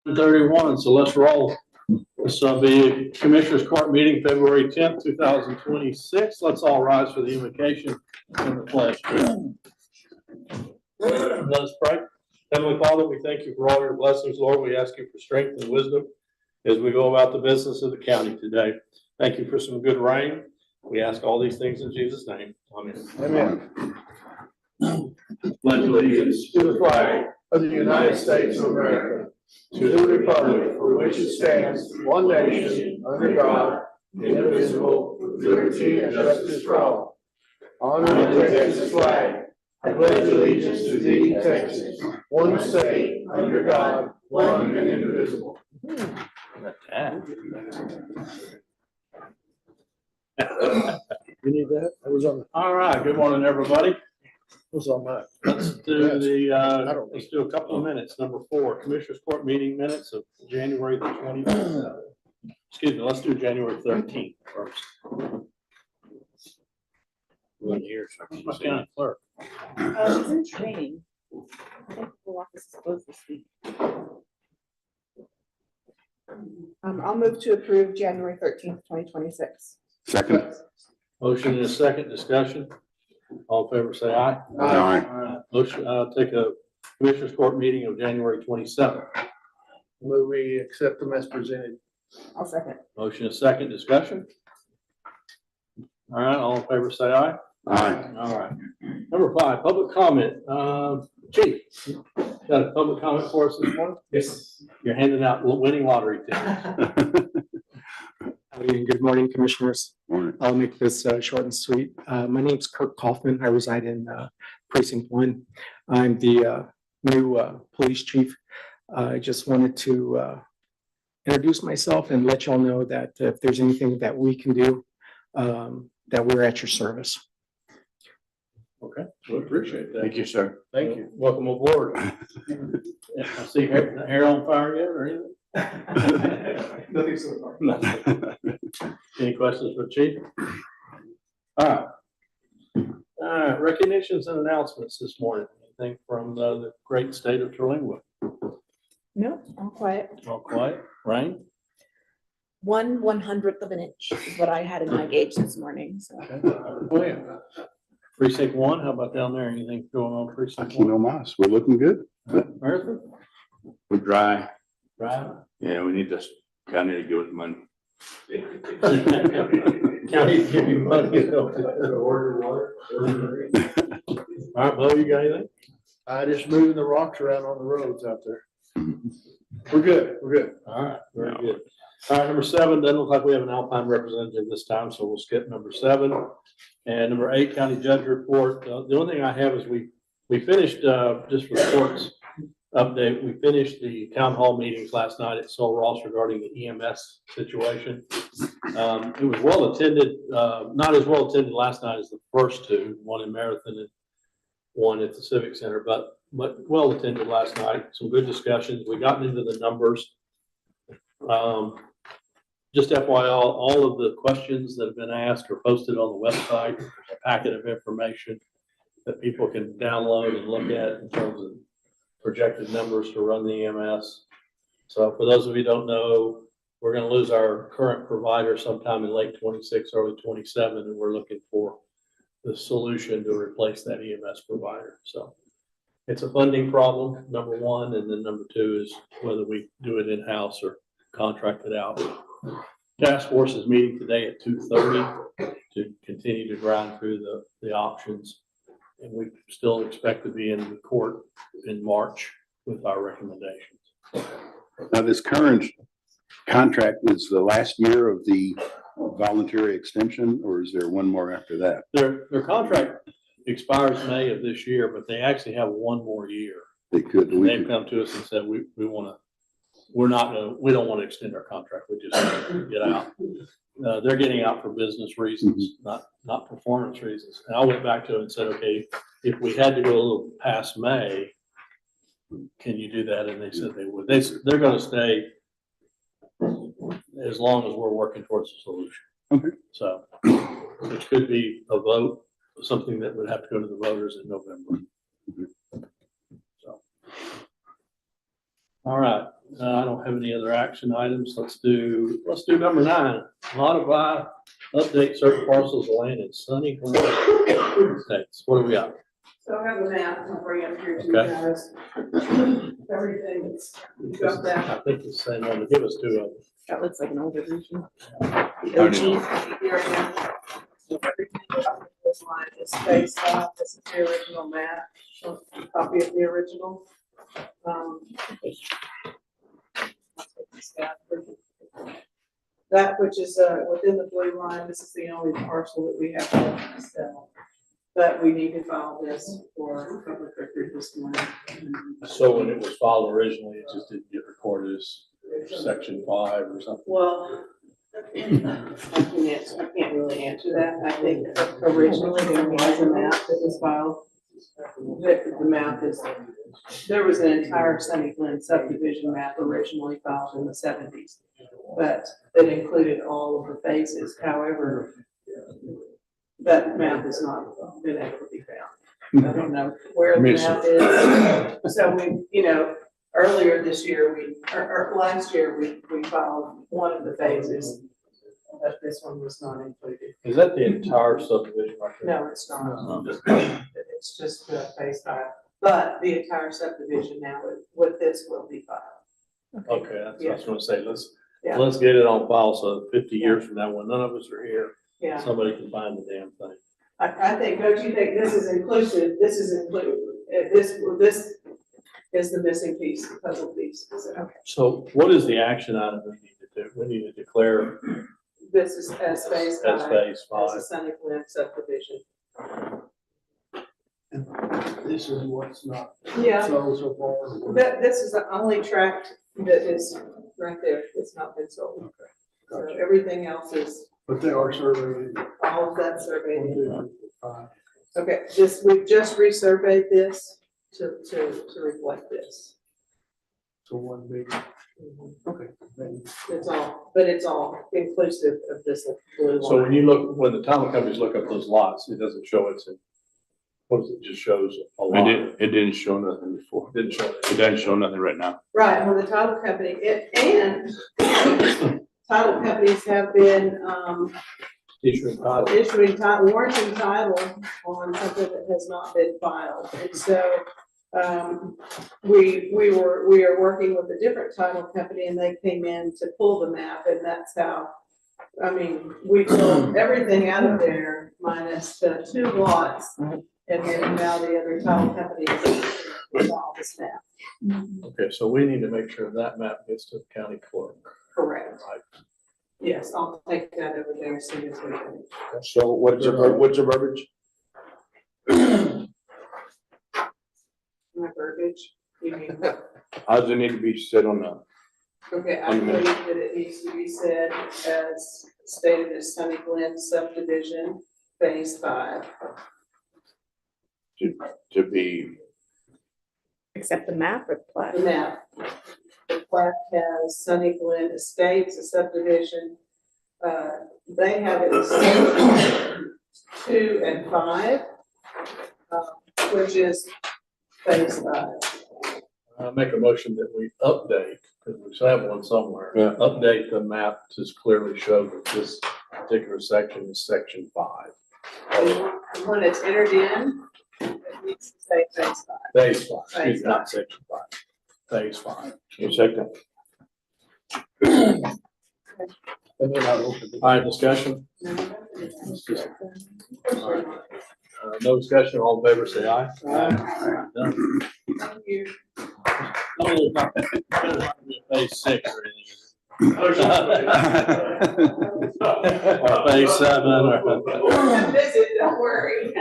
31, so let's roll. This will be Commissioners Court meeting February 10th, 2026. Let's all rise for the invocation and the pledge. Let us pray. Heavenly Father, we thank you for all your blessings, Lord. We ask you for strength and wisdom as we go about the business of the county today. Thank you for some good rain. We ask all these things in Jesus' name. Amen. Amen. Pledge allegiance to the flag of the United States of America, to the republic for which it stands, one nation, under God, indivisible, with liberty and justice for all. Honor the Texas flag. I pledge allegiance to thee, Texas, one state, under God, one and indivisible. You need that? I was on. All right. Good morning, everybody. What's on that? Let's do let's do a couple of minutes. Number 4, Commissioners Court meeting minutes of January the 20th. Excuse me. Let's do January 13th first. One here, my county clerk. She's in training. I think the office is closed this week. I'll move to approve January 13th, 2026. Second. Motion and a second discussion. All in favor, say aye. Aye. Motion, take a Commissioners Court meeting of January 27th. Move we accept them as presented. I'll second. Motion and a second discussion. All right, all in favor, say aye. Aye. All right. Number 5, public comment. Chief, got a public comment for us this morning? Yes. You're handing out winning lottery tickets. Howdy and good morning, Commissioners. Morning. I'll make this short and sweet. My name's Kirk Kaufman. I reside in Precinct 1. I'm the new police chief. I just wanted to introduce myself and let y'all know that if there's anything that we can do, that we're at your service. Okay, we appreciate that. Thank you, sir. Thank you. Welcome aboard. Yeah, I see hair on fire yet or anything? Nothing so far. Any questions for Chief? All right, recognitions and announcements this morning. Anything from the great state of Terlingwood? No, all quiet. All quiet, rain? 1/100th of an inch is what I had in my gauge this morning. So Okay. Oh, yeah. Precinct 1, how about down there? Anything going on precinct Aquino 1? Mas, we're looking good. Marathon? We're dry. Right. Yeah, we need this county to give us money. County give you money. Order water. All right, Bo, you got anything? Just moving the rocks around on the roads out there. We're good. We're good. All right, very good. All right, number 7, doesn't look like we have an Alpine representative this time, so we'll skip number 7. And number 8, county judge report. The only thing I have is we finished, just for the court's update, we finished the town hall meetings last night at Sol Ross regarding the EMS situation. It was well attended, not as well attended last night as the first 2, one in Marathon and one at the Civic Center, but well attended last night. Some good discussions. We got into the numbers. Just FYI, all of the questions that have been asked are posted on the website. There's a packet of information that people can download and look at in terms of projected numbers to run the EMS. So for those of you who don't know, we're going to lose our current provider sometime in late 26, early 27, and we're looking for the solution to replace that EMS provider. So it's a funding problem, number 1, and then number 2 is whether we do it in-house or contract it out. Task force is meeting today at 2:30 to continue to grind through the options. And we still expect to be in the court in March with our recommendations. Now, this current contract is the last year of the voluntary extension, or is there one more after that? Their contract expires May of this year, but they actually have one more year. They could. And they've come to us and said, we don't want to extend our contract. We just want to get out. They're getting out for business reasons, not performance reasons. And I went back to them and said, okay, if we had to go a little past May, can you do that? And they said they would. They're going to stay as long as we're working towards a solution. Okay. So, which could be a vote, something that would have to go to the voters in November. So, all right. I don't don't have any other action items. Let's do number 9. Modify, update certain parcels of land in Sunny Glen Estates. What do we got? So I have a map to bring up here to you Okay. guys. Everything that's, you got that. I think it's the same one. Give us 2 of them. That looks like an older version. Already Here I am. So everything about this line is spaced out. This is the original map. So, copy of the original. I'll take this down. That which is within the blue line, this is the only parcel that we have to sell. But we need to file this for public record this morning. So when it was filed originally, it just didn't get recorded as section 5 or something. Well, I can't really answer that. I think originally there was a map that was filed. The map is, there was an entire Sunny Glen subdivision map originally filed in the 70s. But it included all of the phases. However, that map has not been able to be found. I don't know where the map is. So we, earlier this year, or last year, we filed one of the phases, but this one was not included. Is that the entire subdivision right there? No, it's not. It's just phase 5. But the entire subdivision now with this will be filed. Okay, that's what I was gonna say. Yeah. Let's get it on file, so 50 years from now, when none of us are here, Yeah, somebody can find the damn thing. I think, don't you think this is inclusive? This is included. This is the missing piece, the puzzle piece. Okay. So what is the action item we need to do? We need to declare This is as phase 5. as phase 5. As a Sunny Glen subdivision. This is what's not Yeah, sold so far. this is the only tract that is right there. It's not been sold. So Gotcha. everything else is, But they are surveyed. all of that surveyed. 1, 2, 3, 4, 5. Okay, we've just resurveyed this to reflect this. So one big, okay. then It's all inclusive of this blue So line. when you look, when the title companies look up those lots, it doesn't show it's in, what does it just shows a lot? It didn't show nothing before. Didn't show it. It doesn't show nothing right now. Right, when the title company, title companies have been, Issuing title. issuing title, warranting title on something that has not been filed. And so, we are working with a different title company and they came in to pull the map and that's how, we pulled everything out of there minus the 2 lots. And then now the other title company is all this map. Okay, so we need to make sure that map gets to the county clerk. Correct. Right. Yes, I'll take that over there as soon as we can. So what's your verbiage? My verbiage, you mean, How does it need to be said on the? okay, I believe that it needs to be said as stated as Sunny Glen subdivision, phase 5. To be, Except the map or the plat. The map. The plat has Sunny Glen Estates, a subdivision. They have it as 2 and 5, which is phase 5. I make a motion that we update, because we should have one somewhere. Yeah. Update the map to clearly show that this particular section is section 5. And when it's entered in, it needs to say phase 5. Phase 5, excuse Phase me, not section 5. Phase 5. second. And then I'll open All right, discussion? No discussion, all in favor, say aye. Done. Thank you. Phase 6 or anything. Or phase 7 or. Visit, don't worry.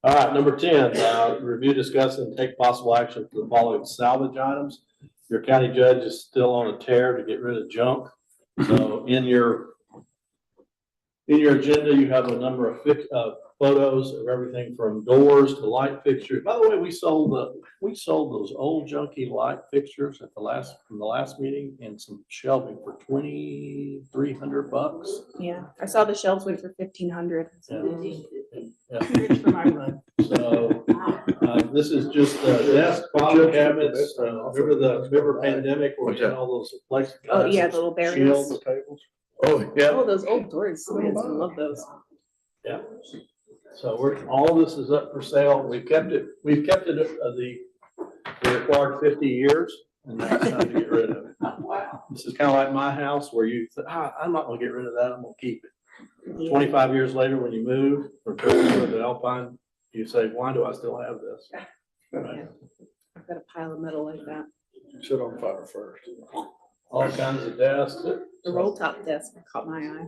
All right, number 10, review, discuss, and take possible action for the following salvage items. Your county judge is still on a tear to get rid of junk. So in your agenda, you have a number of photos of everything from doors to light fixtures. By the way, we sold those old junky light fixtures from the last meeting and some shelving for $2,300. Yeah, I saw the shelves went for 1,500. Yeah. Rich for my blood. So this is just desk, file cabinets, remember pandemic where we had all those plexiglass. Oh, yeah, the little barriers. shield. Tables. Oh, yeah. Oh, those old doors, man, I love those. Yeah. So all of this is up for sale. We've kept it the required 50 years, and now it's time to get rid of it. This is kind of like my house where you think, I'm not gonna get rid of that, I'm gonna keep it. 25 years later, when you move from Brewster to Alpine, you say, why do I still have this? Right. I've got a pile of metal like that. Sit on fire first. All kinds of desks. The roll top desk caught my eye.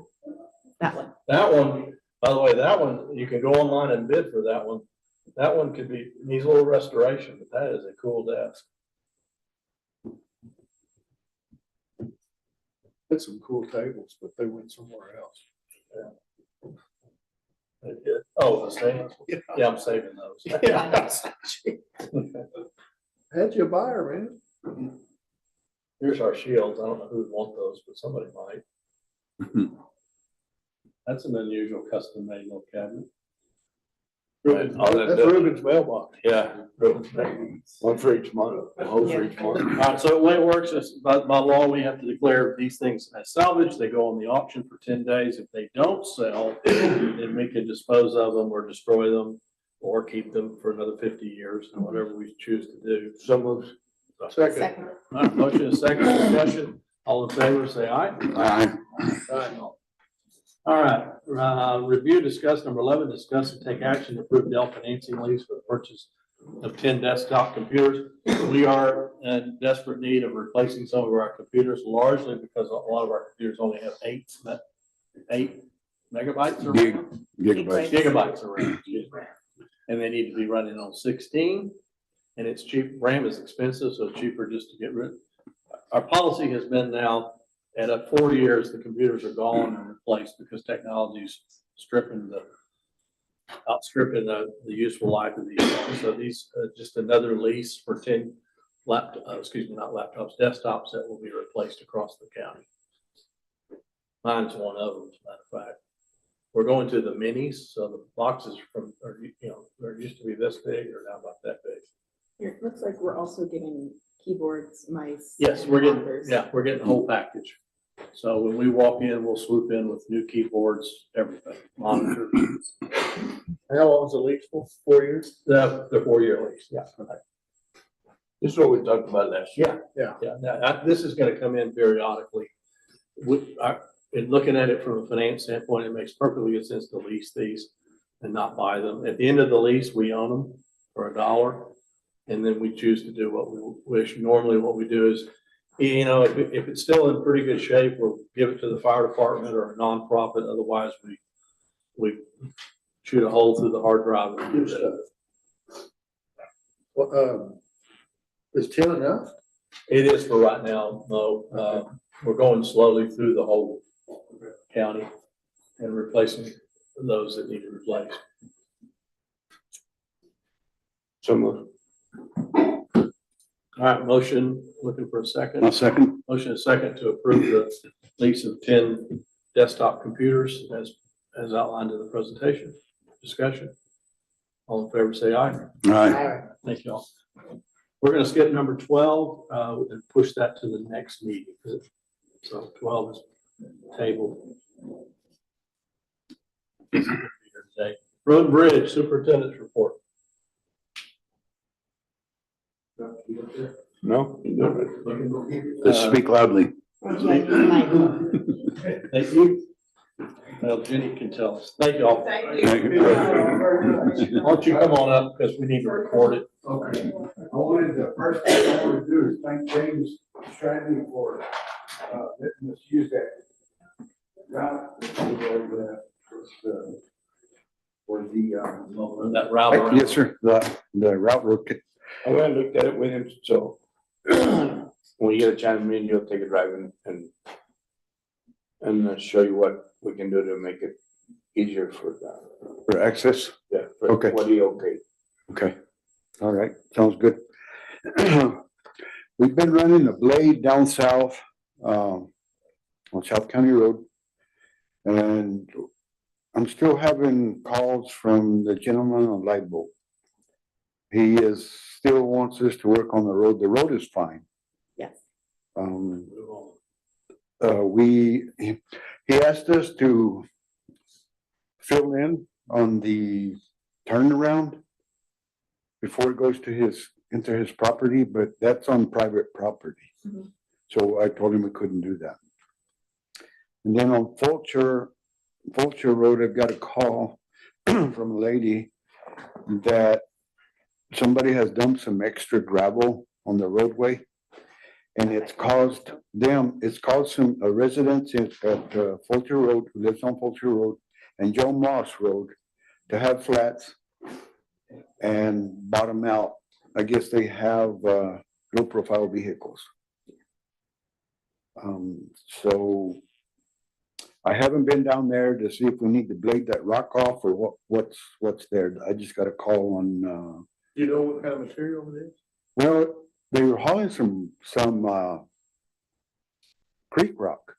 That one. That one, by the way, that one, you can go online and bid for that one. That one could be, needs a little restoration, but that is a cool desk. Had some cool tables, but they went somewhere else. Oh, the stands? Yeah, I'm saving those. Had you a buyer, man? Here's our shields. I don't know who would want those, but somebody might. That's an unusual custom made little cabinet. That's Ruben's mailbox. Yeah, one for each month, a hole for each month. All right, so the way it works is by law, we have to declare these things as salvage. They go on the auction for 10 days. If they don't sell, then we can dispose of them or destroy them or keep them for another 50 years and whatever we choose to do. Some moves. Second. All right, motion is second discussion. All in favor, say aye. Aye. All right, review, discuss, number 11, discuss and take action to approve Dell financing lease for the purchase of 10 desktop computers. We are in desperate need of replacing some of our computers, largely because a lot of our computers only have 8 megabytes or gigabytes of RAM. And they need to be running on 16, and it's cheap. RAM is expensive, so it's cheaper just to get rid. Our policy has been now, at 4 years, the computers are gone and replaced because technology is outstripping the useful life of these. So these just another lease for 10 not laptops, desktops that will be replaced across the county. Mine's one of them, as a matter of fact. We're going to the minis, so the boxes there used to be this big, or now about that big. It looks like we're also getting keyboards, mice. Yes, and we're getting monitors. the whole package. So when we walk in, we'll swoop in with new keyboards, everything, monitors. How long's the lease for? 4 years? The 4-year lease, yeah. This is what we talked about last year. Yeah. Now, this is gonna come in periodically. In looking at it from a finance standpoint, it makes perfectly good sense to lease these and not buy them. At the end of the lease, we own them for $1, and then we choose to do what we wish. Normally, what we do is, if it's still in pretty good shape, we'll give it to the fire department or a nonprofit. Otherwise, we shoot a hole through the hard drive and use it. Well, is 10 enough? It is for right now, Mo. We're going slowly through the whole county and replacing those that need to replace. So moved. All right, motion, looking for a second. I'll second. Motion is second to approve the lease of 10 desktop computers as outlined in the presentation. Discussion. All in favor, say aye. Aye. Thank you all. We're going to skip number 12 and push that to the next meeting. So 12 is tabled. Today. Road and Bridge Superintendent's report. No? Speak loudly. Thank you. Well, Jenny can tell us. Thank you all. Thank Thank you. Why don't you come on up because we need to record it. Okay, the first thing I want to do is thank James Stratton for letting us use that route for the That route around. Yes, sir. The route work. I went and looked at it with him, so when you get a chance, me and you'll take a drive and show you what we can do to make it easier for For access. Okay. What do you okay? Okay. All right. Sounds good. We've been running a blade down south, on South County Road. And I'm still having calls from the gentleman on Light Bolt. he is, still wants us to work on the road. The road is fine. Yes. He asked us to fill in on the turnaround before it goes to into his property, but that's on private property. Mhm. So I told him we couldn't do that. And then on Fulcher Road, I've got a call from a lady that somebody has dumped some extra gravel on the roadway. And it's caused a residents at Fulcher Road, who lives on Fulcher Road, and Joe Moss Road to have flats and bottom out. I guess they have low profile vehicles. So I haven't been down there to see if we need to blade that rock off or what's there. I just got a call on, You know what kind of material it is? well, they were hauling some creek rock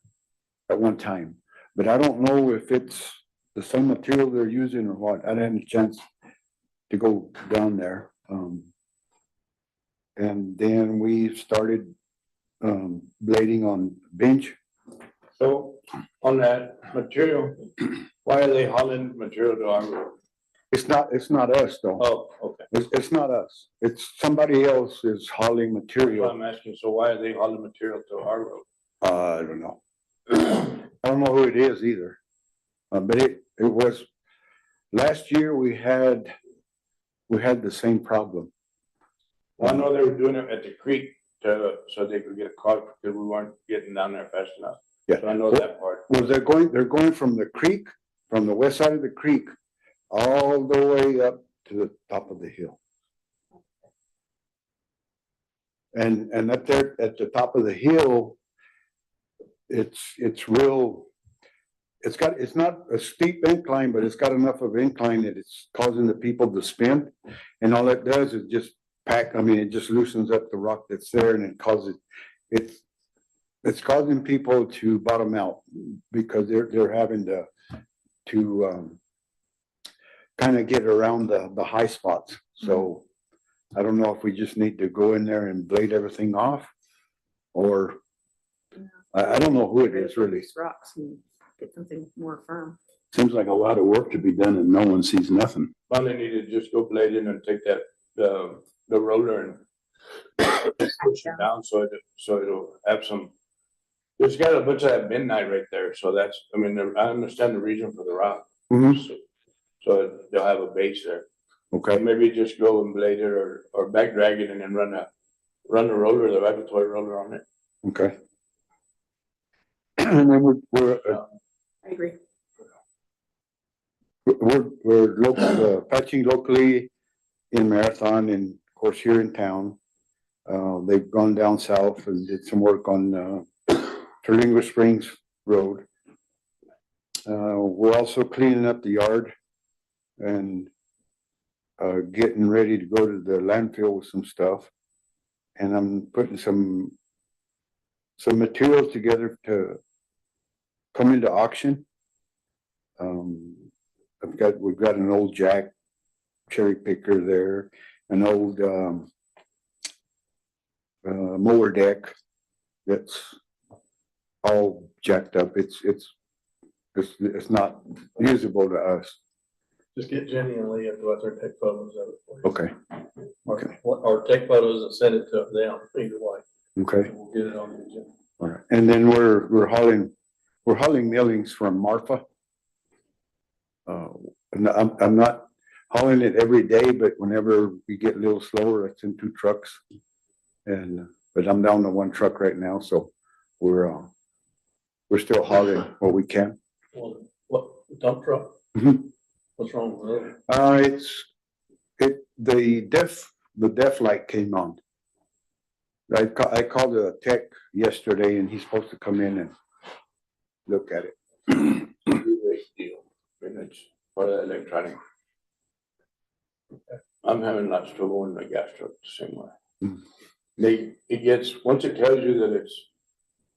at one time, but I don't know if it's the same material they're using or what. I didn't have a chance to go down there. And then we started blading on bench. So on that material, why are they hauling material to our road? It's not us though. Oh, okay. It's not us. It's somebody else is hauling That's what material. I'm asking. So why are they hauling material to our road? I don't know. I don't know who it is either. But it was, last year we had the same problem. Well, I know they were doing it at the creek so they could get a car because we weren't getting down there fast enough. Yeah. So I know that part. Was they're going from the creek, from the west side of the creek, all the way up to the top of the hill. And up there at the top of the hill, it's real, it's not a steep incline, but it's got enough of incline that it's causing the people to spin. And all it does is just it just loosens up the rock that's there, and it causes, it's causing people to bottom out because they're having to kind of get around the high spots. So I don't know if we just need to go in there and blade everything off, or I don't know who it is really. Reduce rocks and get something more firm. Seems like a lot of work to be done and no one sees nothing. Well, they need to just go blade in and take that, the roller and push it down so it'll have some. There's got a bunch of that midnight right there, so that's, I mean, I understand the reason for the rock. Mhm. So they'll have a base there. Okay. Maybe just go and blade it or back drag it and then run the roller, the regulatory roller on it. Okay. And then we're I agree. patching locally in Marathon, and of course here in town. They've gone down south and did some work on Terlingo Springs Road. We're also cleaning up the yard and getting ready to go to the landfill with some stuff. And I'm putting some materials together to come into auction. We've got an old jack cherry picker there, an old mower deck that's all jacked up. It's not usable to us. Just get Jenny and Leah to go out there and take photos of it for you. Okay, Or take photos and send it to them, either way. okay, We'll get it on the agenda. all right. And then we're hauling millings from Marfa. And I'm not hauling it every day, but whenever we get a little slower, it's in 2 trucks. But I'm down to 1 truck right now, so we're still hauling what we can. Well, what, dump truck? Mhm. What's wrong with it? The def light came on. I called a tech yesterday and he's supposed to come in and look at it. Deal. And it's part of the electronic. I'm having lots of trouble in my gas truck the same way. Mm. Once it tells you that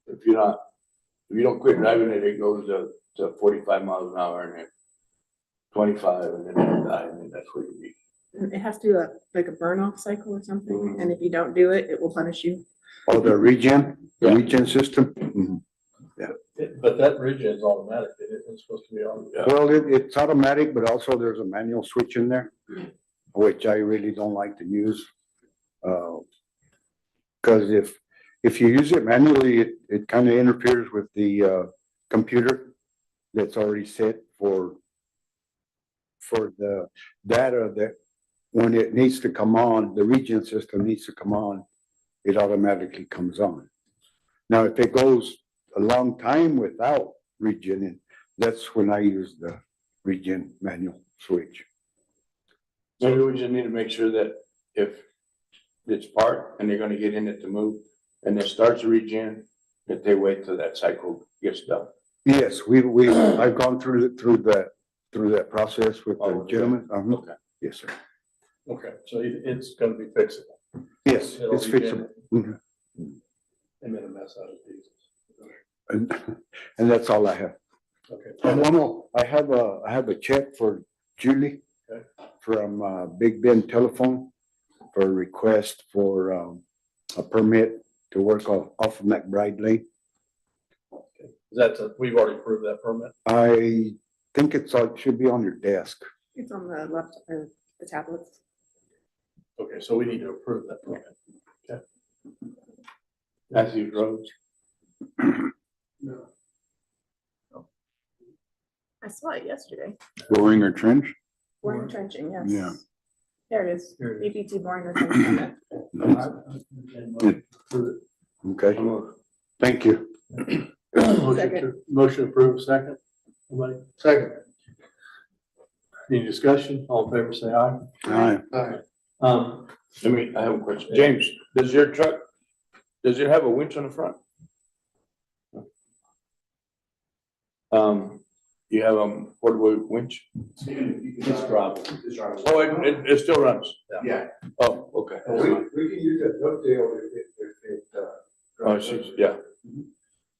if you don't quit driving it, it goes to 45 miles an hour and then 25 and then it'll die, and then that's where you be. It has to do like a burn off cycle or something, and if you don't do it, it will punish you. Oh, the regen system? Mhm. But that regen is automatic. It's supposed to be on. Well, it's automatic, but also there's a manual switch in there, which I really don't like to use. Cause if you use it manually, it kind of interferes with the, computer that's already set for the data that when it needs to come on, the regen system needs to come on, it automatically comes on. Now, if it goes a long time without regening, that's when I use the regen manual switch. Maybe we just need to make sure that if it's parked and they're gonna get in it to move and it starts to regen, that they wait till that cycle gets done. Yes, I've gone through that process with the gentleman. Okay. Yes, sir. Okay, so it's gonna be fixable. Yes, It'll it's regen fixable. Mhm. And then a mess out of pieces. And that's all I have. Okay. No, I have a check for Julie Okay. from Big Bend Telephone for a request for a permit to work off of McBride Lane. We've already approved that permit. I think it should be on your desk. It's on the left, the tablets. Okay, so we need to approve that permit. Matthews Road. I saw it yesterday. Boring or trench? Boring trenching, yes. Yeah. There it is. Here it BPT boring or trenching. Okay, thank you. Motion approved, second. Somebody? Second. Any discussion? All in favor, say aye. Aye. I have a question. James, does your truck, does it have a winch on the front? You have a portable winch? It's dropped. Oh, it still runs? Yeah. Oh, okay. We can use a dovetail if it. Oh, she's, yeah.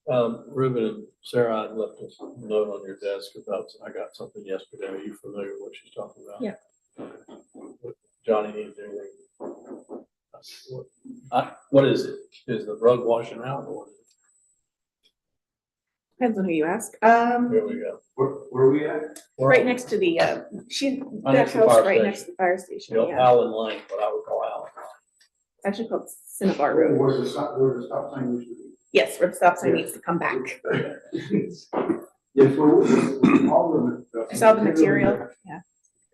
Ruben and Sarah, I left a note on your desk about, I got something yesterday. Are you familiar with what she's talking about? Yeah. Johnny needs anything? What is it? Is the rug washing out or? Depends on who you ask. Here we go. Where are we at? Right next to the, that Next to the house fire right station. next to the fire station, You know, yeah. Allen Lane, what I would call Allen. It's actually called Cinnabar Road. Where the stop sign used to be. Yes, where the stop sign needs to come back. Yes, we're all the. I saw the material, yeah.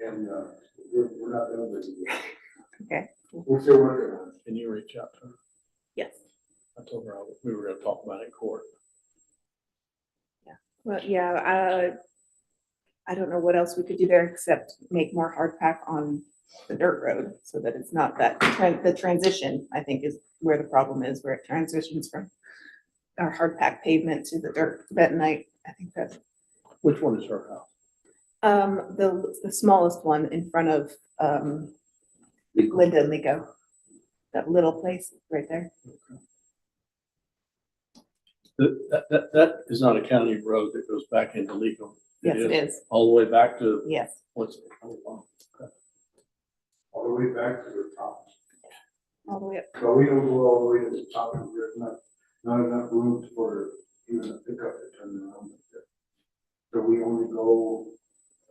And, we're not done with it. Okay. We're still working on it. Can you reach out to her? Yes. I told her we were gonna talk about it in court. Well, yeah, I don't know what else we could do there except make more hard pack on the dirt road so that it's not that, the transition, I think, is where the problem is, where it transitions from our hard pack pavement to the dirt bentonite. I think that's Which one is her house? the smallest one in front of Linda and Lico. That little place right there. That is not a county road that goes back into legal. Yes, it is. All the way back to, Yes. what's it? Oh, wow. Okay. All the way back to the top. All the way up. So we don't go all the way to the top, and there's not enough room for even a pickup to turn around. So we only go,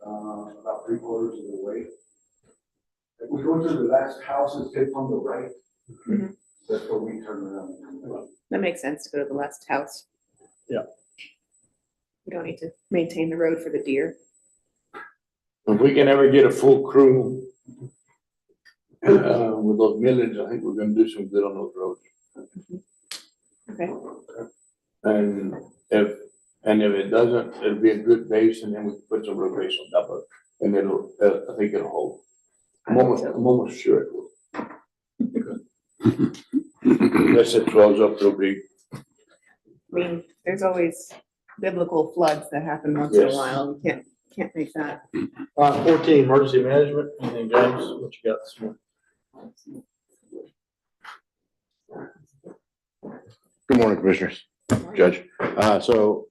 about 3/4 of the way. If we go to the last house and take on the right, Mhm. that's where we turn around. That makes sense to go to the last house. Yeah. We don't need to maintain the road for the deer. If we can ever get a full crew, with those millings, I think we're gonna do some good on those roads. Okay. And if it doesn't, it'll be a good base and then we can put some road base on top of it. And it'll, I think it'll hold. I'm almost sure it will. Unless it swells up real big. I mean, there's always biblical floods that happen once in a Yes. while. We can't make that. 14, emergency management. Anything, James? What you got this morning? Good morning, Commissioners, Judge. So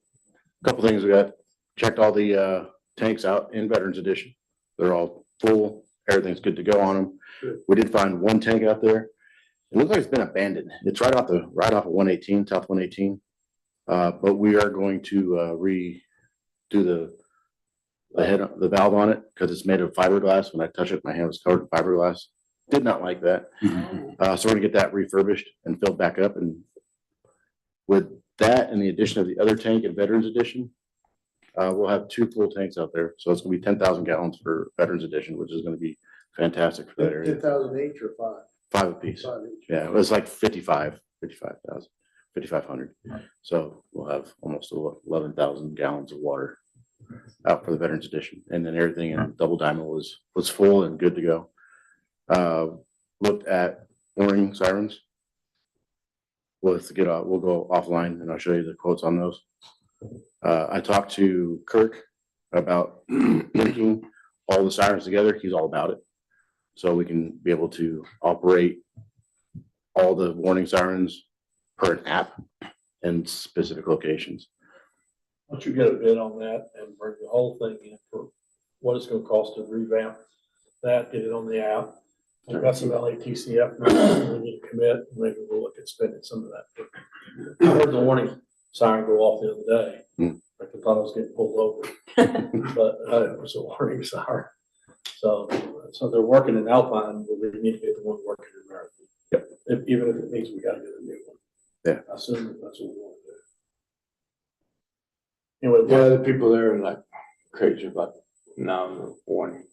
a couple things we got, checked all the tanks out in Veterans Edition. They're all full everything's good to go on them. We did find one tank out there. It looks like it's been abandoned. It's right off of 118, South 118. But we are going to redo the valve on it because it's made of fiberglass. When I touched it, my hand was covered in fiberglass. Did not like that. So we're gonna get that refurbished and filled back up. And with that and the addition of the other tank in Veterans Edition, we'll have 2 full tanks out there. So it's gonna be 10,000 gallons for Veterans Edition, which is gonna be fantastic for that area. 10,000 each or 5? 5 apiece. 5 each. Yeah, it was like 55,000, 5,500. So we'll have almost 11,000 gallons of water out for the Veterans Edition. And then everything in Double Diamond was full and good to go. Looked at warning sirens. We'll go offline and I'll show you the quotes on those. I talked to Kirk about linking all the sirens together. He's all about it. So we can be able to operate all the warning sirens per an app in specific locations. Once you get a bid on that and bring the whole thing in for what it's gonna cost to revamp that, get it on the app. We've got some LATCF numbers we need to commit, maybe we'll look at spending some of that. I heard the warning siren go off the other day. I thought I was getting pulled over, but it was a warning siren. So they're working in Alpine, but we need to get the one working in Marathon. Yep. Even if it means we gotta get a new one. Yeah. I assume that's what we want to do. Anyway, Yeah, the people there are like crazy about now warning.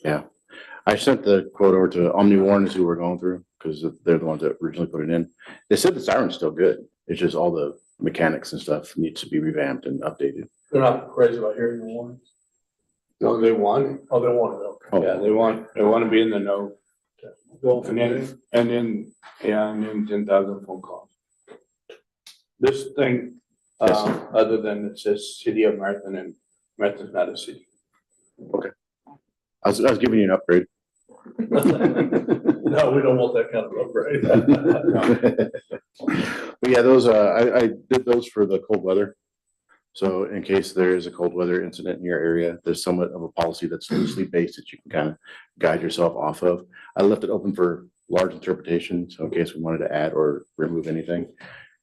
Yeah. I sent the quote over to Omni Warren who we're going through because they're the ones that originally put it in. They said the siren's still good. It's just all the mechanics and stuff needs to be revamped and updated. they're not crazy about hearing the warnings. No, they want it. Oh, they want it, okay. Oh, Yeah, they want to be in the know. Go And then 10,000 phone calls. This thing, Yes. other than it says city of Marathon, and Marathon's not a city. I was giving you an upgrade. No, we don't want that kind of upgrade. But yeah, those, I did those for the cold weather. So in case there is a cold weather incident in your area, there's somewhat of a policy that's loosely based that you can kind of guide yourself off of. I left it open for large interpretation, so in case we wanted to add or remove anything.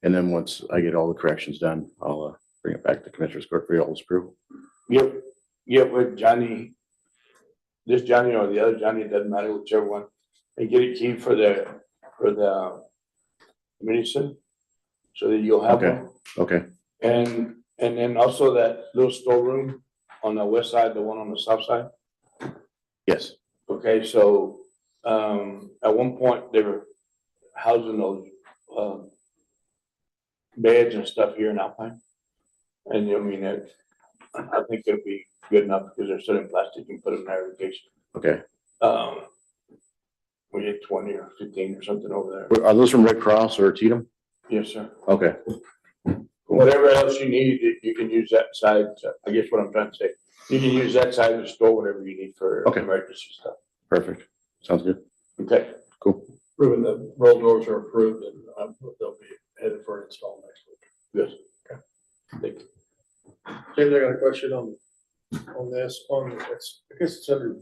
And then once I get all the corrections done, I'll bring it back to Commissioner's Court for y'all's approval. Get with Johnny, this Johnny or the other Johnny, doesn't matter, whichever one, and get a key for the medicine, so that you'll have Okay. one. Okay, And then also that little storeroom on the west side, the one on the south side. yes, Okay, so, at one point, they were housing those, beds and stuff here in Alpine. And I mean, I think it'll be good enough because they're still in plastic and put them in irrigation. okay. We get 20 or 15 or something over there. Are those from Red Cross or Cheatham? Yes, sir. Okay, Whatever else you need, you can use that side. I guess what I'm trying to say, you can use that side to store whatever you need for Okay. emergency stuff. perfect. Sounds good. Okay. Cool. Proving that roll doors are approved and they'll be headed for install next week. Yes. Thank you. James, I got a question on this, I guess it's under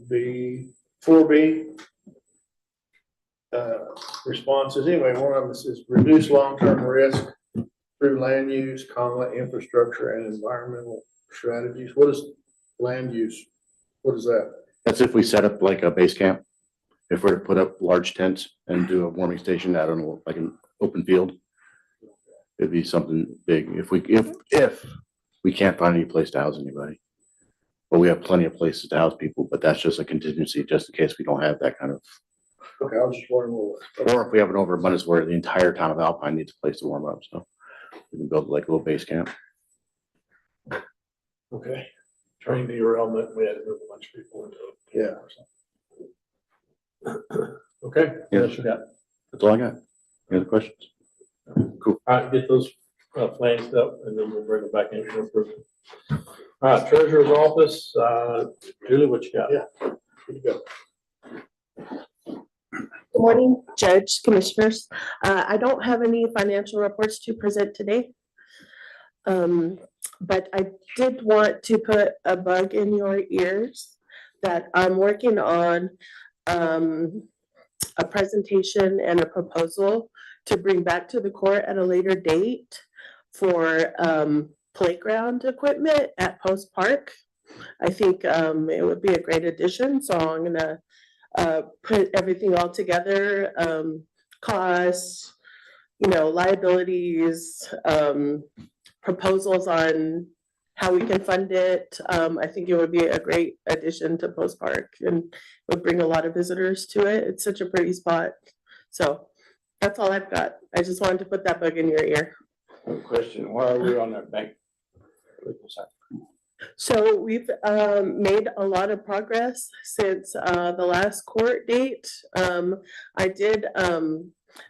four B. Responses, anyway, one of them says reduce long-term risk through land use, infrastructure and environmental strategies. What is land use? What is that? That's if we set up like a base camp. If we're to put up large tents and do a warming station out on like an open field. It'd be something big if we can't find any place to house anybody. But we have plenty of places to house people, but that's just a contingency just in case we don't have that kind of, Okay, I was just wondering what. or if we have an overabundance where the entire town of Alpine needs a place to warm up, so. We can build like a little base camp. Okay. Train derailment, we had to move a bunch of people into it. Yeah. Okay. Yeah. What else you got? That's all I got. Any other questions? All right, get those plans up and then we'll bring them back in for approval. All right, treasurer's office, Julie, what you got? Yeah. Good to go. Good morning, Judge, Commissioners. I don't have any financial reports to present today. But I did want to put a bug in your ears that I'm working on a presentation and a proposal to bring back to the court at a later date for playground equipment at Post Park. I think it would be a great addition, so I'm gonna put everything all together, costs, liabilities, proposals on how we can fund it. I think it would be a great addition to Post Park and would bring a lot of visitors to it. It's such a pretty spot. So that's all I've got. I just wanted to put that bug in your ear. One question, where are we on that bank? So we've made a lot of progress since the last court date. I did,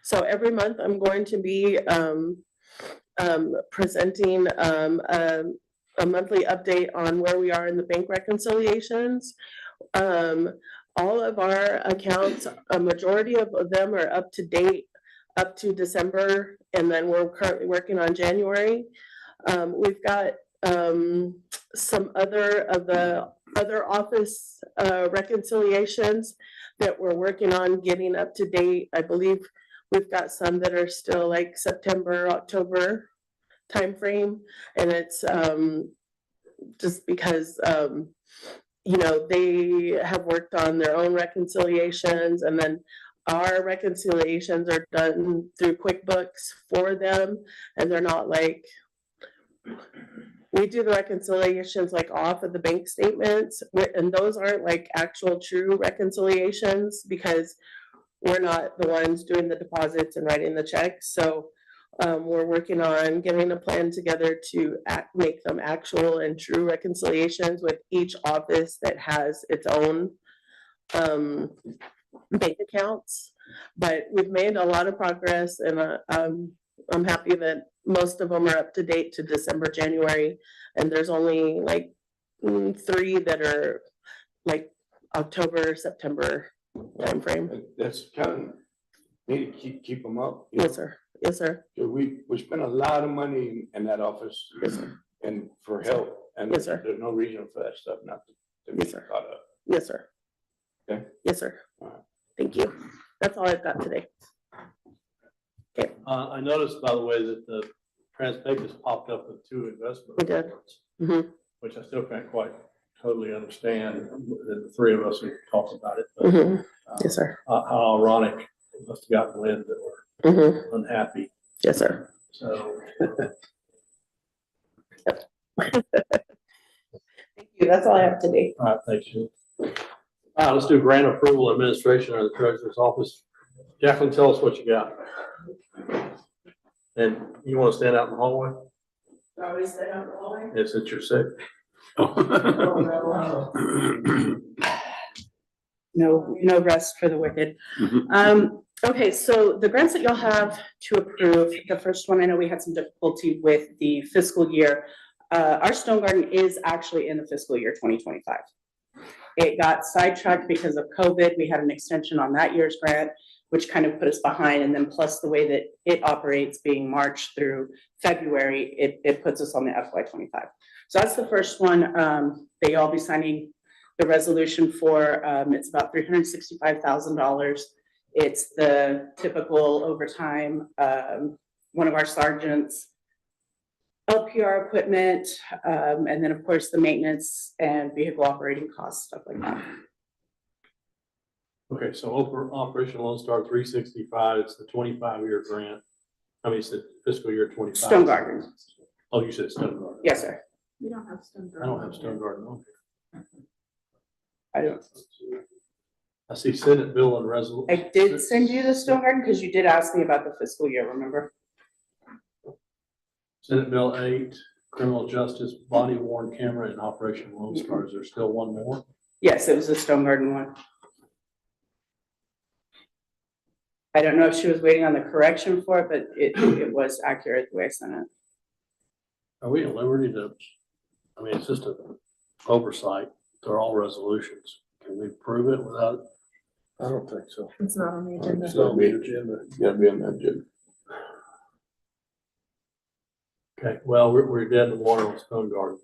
so every month I'm going to be presenting a monthly update on where we are in the bank reconciliations. All of our accounts, a majority of them are up to date up to December, and then we're currently working on January. We've got some other of the other office reconciliations that we're working on getting up to date. I believe we've got some that are still like September, October timeframe, and it's just because they have worked on their own reconciliations, and then our reconciliations are done through QuickBooks for them, and they're not like, we do the reconciliations like off of the bank statements, and those aren't like actual true reconciliations because we're not the ones doing the deposits and writing the checks. So we're working on getting a plan together to make them actual and true reconciliations with each office that has its own bank accounts. But we've made a lot of progress, and I'm happy that most of them are up to date to December, January, and there's only like 3 that are like October, September timeframe. That's kind of, need to keep them up. Yes, sir. Yes, sir. We spend a lot of money in that office. Yes, sir. And for help, and Yes, sir. there's no reason for that stuff not to be Yes, sir. caught up. Yes, sir. Okay. Yes, sir. All right. Thank you. That's all I've got today. I noticed, by the way, that the Trans-Pecos popped up with 2 investment We did. reports, Mhm. which I still can't quite totally understand. The 3 of us who talked about it. But, Mhm. Yes, sir. how ironic, it must have gotten wind that we're Mhm. unhappy. Yes, sir. So Thank you. That's all I have today. all right, thank you. Let's do grant approval administration of the treasurer's office. Jacqueline, tell us what you got. And you want to stand out in the hallway? Always stay out the hallway. Yes, since you're sick. No rest for the wicked. Mhm. Okay, so the grants that you'll have to approve, the first one, I know we had some difficulty with the fiscal year. Our Stone Garden is actually in the fiscal year 2025. It got sidetracked because of COVID. We had an extension on that year's grant, which kind of put us behind. And then plus the way that it operates being March through February, it puts us on the FY 25. So that's the first one. They all be signing the resolution for, it's about $365,000. It's the typical overtime, one of our sergeants, LPR equipment, and then of course the maintenance and vehicle operating costs, stuff like that. Okay, so Operation Lone Star 365, it's the 25-year grant. I mean, it's the fiscal year 25. Stone Garden. Oh, you said Stone Garden. Yes, sir. We don't have Stone I don't have Stone Garden on here. I don't. I see Senate bill and resolution. I did send you the Stone Garden because you did ask me about the fiscal year, remember? Senate Bill 8, criminal justice, body worn camera and Operation Lone Star. Is there still one more? Yes, it was the Stone Garden one. I don't know if she was waiting on the correction for it, but it was accurate the way I sent it. Are we at liberty to, I mean, it's just an oversight. They're all resolutions. Can we prove it without? I don't think so. It's not on the agenda. It's not on the agenda. Gotta be on that agenda. Okay, well, we're dead in the water on Stone Garden.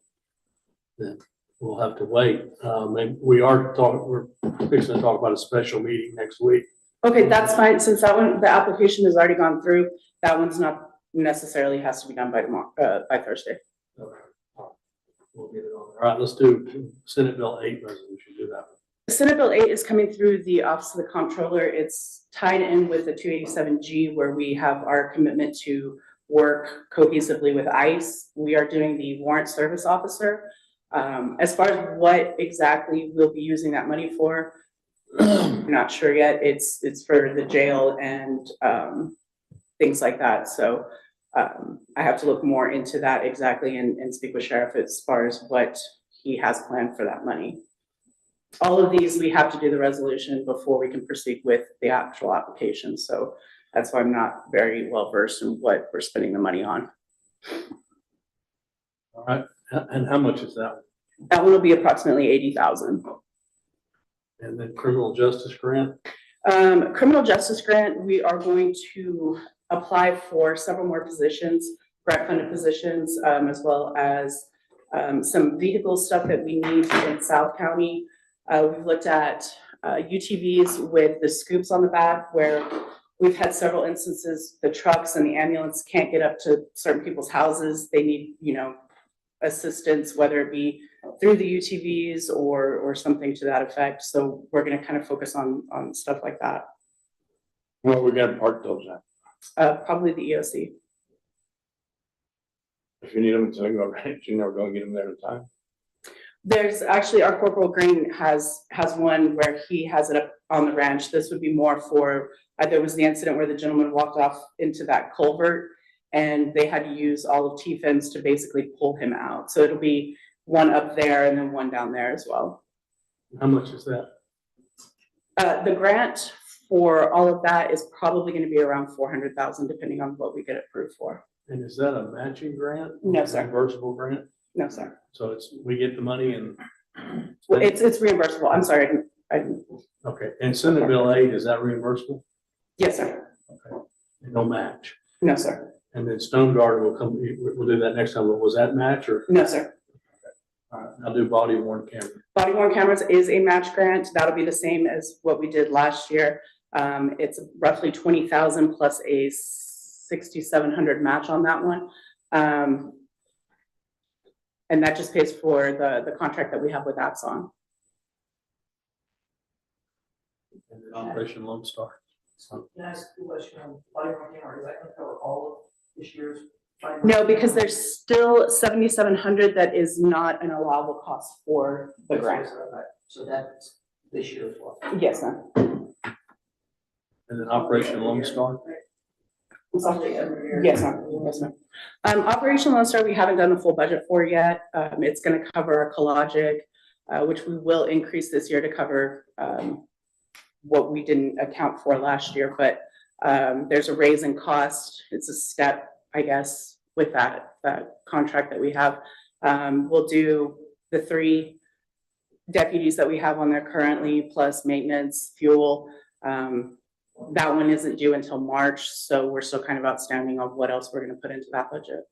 Then, we'll have to wait. And we're fixing to talk about a special meeting next week. Okay, that's fine, since that one, the application has already gone through, that one's not necessarily has to be done by tomorrow, by Thursday. Okay. All right. We'll get it on there. All right, let's do Senate Bill 8 resolution, do that. Senate Bill 8 is coming through the Office of the Comptroller. It's tied in with the 287G, where we have our commitment to work cohesively with ICE. We are doing the warrant service officer. As far as what exactly we'll be using that money for, I'm not sure yet. It's for the jail and things like that. So I have to look more into that exactly and speak with Sheriff as far as what he has planned for that money. All of these, we have to do the resolution before we can proceed with the actual application. So that's why I'm not very well versed in what we're spending the money on. All right, and how much is that? That one will be approximately 80,000. And then criminal justice grant? Criminal justice grant, we are going to apply for several more positions, grant funded positions, as well as some vehicle stuff that we need in South County. We've looked at UTVs with the scoops on the back, where we've had several instances, the trucks and the ambulance can't get up to certain people's houses. They need, assistance, whether it be through the UTVs or something to that effect. So we're gonna kind of focus on stuff like that. Well, we're gonna park those at. Probably the EOC. If you need them to go ranch, you're never gonna get them there in time. There's actually, our Corporal Green has one where he has it up on the ranch. This would be more for, there was the incident where the gentleman walked off into that culvert and they had to use all of T-fins to basically pull him out. So it'll be one up there and then one down there as well. How much is that? The grant for all of that is probably gonna be around 400,000, depending on what we get approved for. And is that a matching grant? No, sir. Reimbursable grant? No, sir. So we get the money and. Well, it's reimbursable. I'm sorry, I didn't. Okay, and Senate Bill 8, is that reimbursable? Yes, sir. Okay, no match. No, sir. And then Stone Guard will come, we'll do that next time. Was that match or? No, sir. All right, I'll do body worn camera. Body worn cameras is a match grant. That'll be the same as what we did last year. It's roughly 20,000 plus a 6,700 match on that one. And that just pays for the contract that we have with Axon. And then Operation Lone Star. Can I ask a question on body worn camera? Is that gonna cover all of this year's? No, because there's still 7,700 that is not an allowable cost for the grant. So that's this year as well. Yes, sir. And then Operation Lone Star. Yes, sir. Yes, sir. Operation Lone Star, we haven't done the full budget for yet. It's gonna cover our Collagic, which we will increase this year to cover what we didn't account for last year, but there's a raise in cost. It's a step, I guess, with that contract that we have. We'll do the 3 deputies that we have on there currently, plus maintenance, fuel. That one isn't due until March, so we're still kind of outstanding on what else we're gonna put into that budget.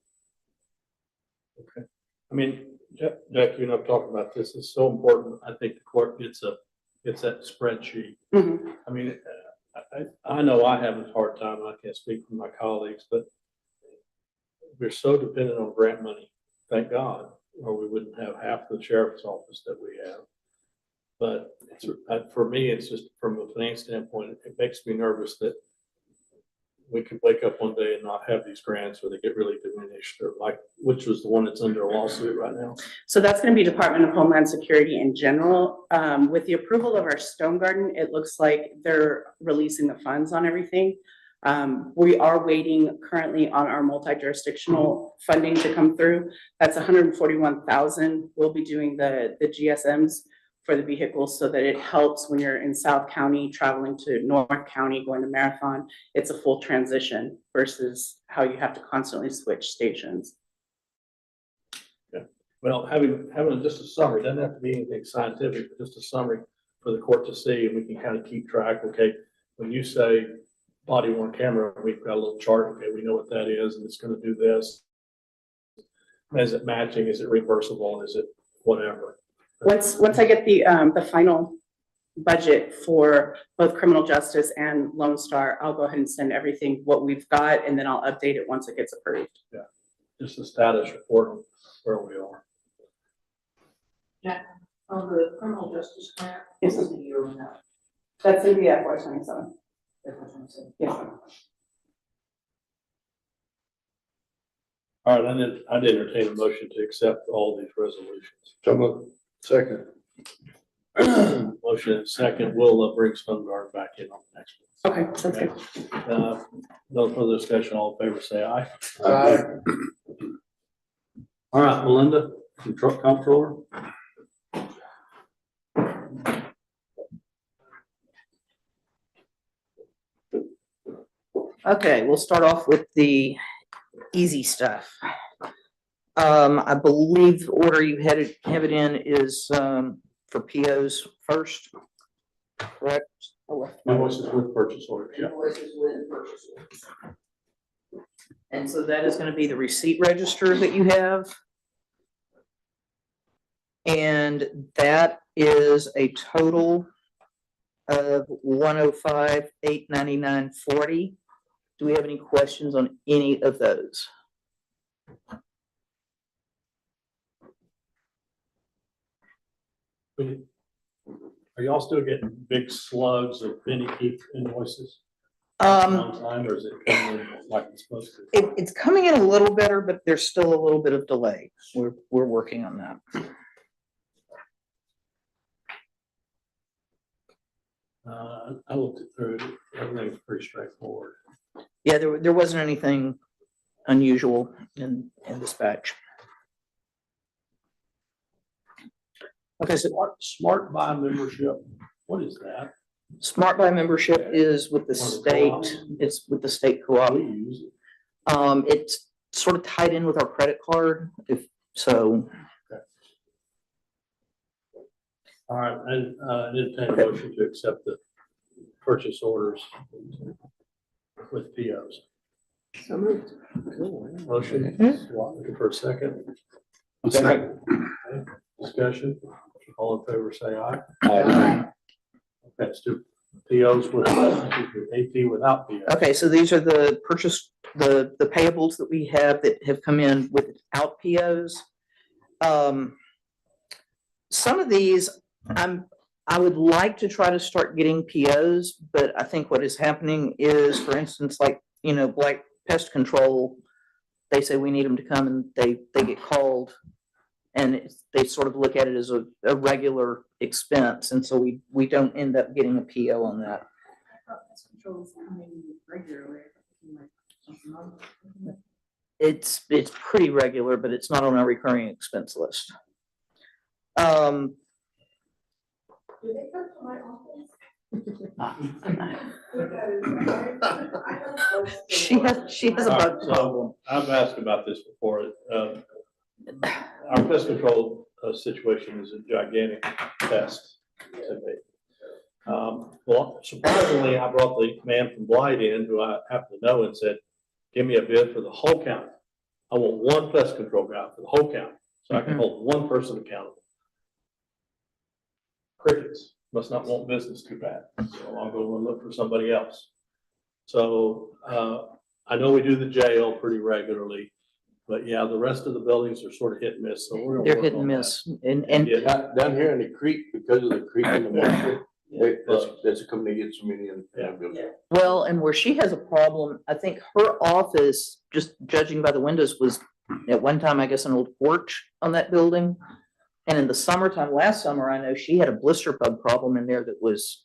Okay. I mean, Jack, you and I've talked about this. It's so important. I think the court gets that spreadsheet. Mhm. I mean, I know I have a hard time. I can't speak for my colleagues, but we're so dependent on grant money. Thank God, or we wouldn't have half the sheriff's office that we have. But for me, it's just from a finance standpoint, it makes me nervous that we could wake up one day and not have these grants, or they get really diminished, or like, which was the one that's under a lawsuit right now. So that's gonna be Department of Homeland Security in general. With the approval of our Stone Garden, it looks like they're releasing the funds on everything. We are waiting currently on our multi-jurisdictional funding to come through. That's 141,000. We'll be doing the GSMs for the vehicles so that it helps when you're in South County, traveling to North County, going to Marathon. It's a full transition versus how you have to constantly switch stations. Yeah. Well, having just a summary, doesn't have to be anything scientific, but just a summary for the court to see, and we can kind of keep track. Okay, when you say body worn camera, we've got a little chart. Okay, we know what that is, and it's going to do this. Is it matching? Is it reversible? Is it whatever? Once I get the final budget for both criminal justice and Lone Star, I'll go ahead and send everything, what we've got, and then I'll update it once it gets approved. Just a status report of where we are. On the criminal justice grant, Yes. this is the year on that. That's in the FY 27. Yes. All right, I'd entertain a motion to accept all these resolutions. So moved. Second. Motion and second, we'll bring Stonegard back in on the next one. Okay, sounds good. No further discussion, all in favor, say aye. Aye. All right, Melinda, comptroller. Okay, we'll start off with the easy stuff. I believe the order you have it in is, for POs first, correct? Invoices with purchase orders, yeah. Invoices with purchase orders. And so that is gonna be the receipt register that you have. And that is a total of 105,899.40. Do we have any questions on any of those? Are y'all still getting big slugs of penny keep invoices? On time, or is it coming in like it's supposed to? It's coming in a little better, but there's still a little bit of delay. We're working on that. I looked it through, everything's pretty straightforward. Yeah, there wasn't anything unusual in dispatch. Okay, so Smart buy membership, what is that? Smart Buy membership is with the state, it's with the state co-op. We use it. It's sort of tied in with our credit card, if so. All right, and entertain a motion to accept the purchase orders with POs. So moved. Motion, looking for a second. Second. Okay, discussion, all in favor, say aye. Aye. Okay, let's do POs with AP without POs. Okay, so these are the purchase, the payables that we have that have come in without POs. Some of these, I would like to try to start getting POs, but I think what is happening is, for instance, like, Black Pest Control, they say we need them to come and they get called. And they sort of look at it as a regular expense, and so we don't end up getting a PO on that. Pest control's coming regularly. It's pretty regular, but it's not on our recurring expense list. Do they come to my office? She has a bug problem. I've asked about this before. Our pest control situation is a gigantic pest to me. Well, surprisingly, I brought the man from Blight in, who I happen to know, and said, give me a bid for the whole county. I want one pest control guy for the whole county, so I can hold one person accountable. Crickets, must not want business too bad, so I'll go and look for somebody else. So I know we do the jail pretty regularly, but yeah, the rest of the buildings are sort of hit and miss, so we're gonna They're work hit and on miss, that. and Yeah. Down here in the creek, because of the creek in the market, that's a company that gets many in. well, and where she has a problem, I think her office, just judging by the windows, was at one time, I guess, an old porch on that building. And in the summertime, last summer, I know she had a blister bug problem in there that was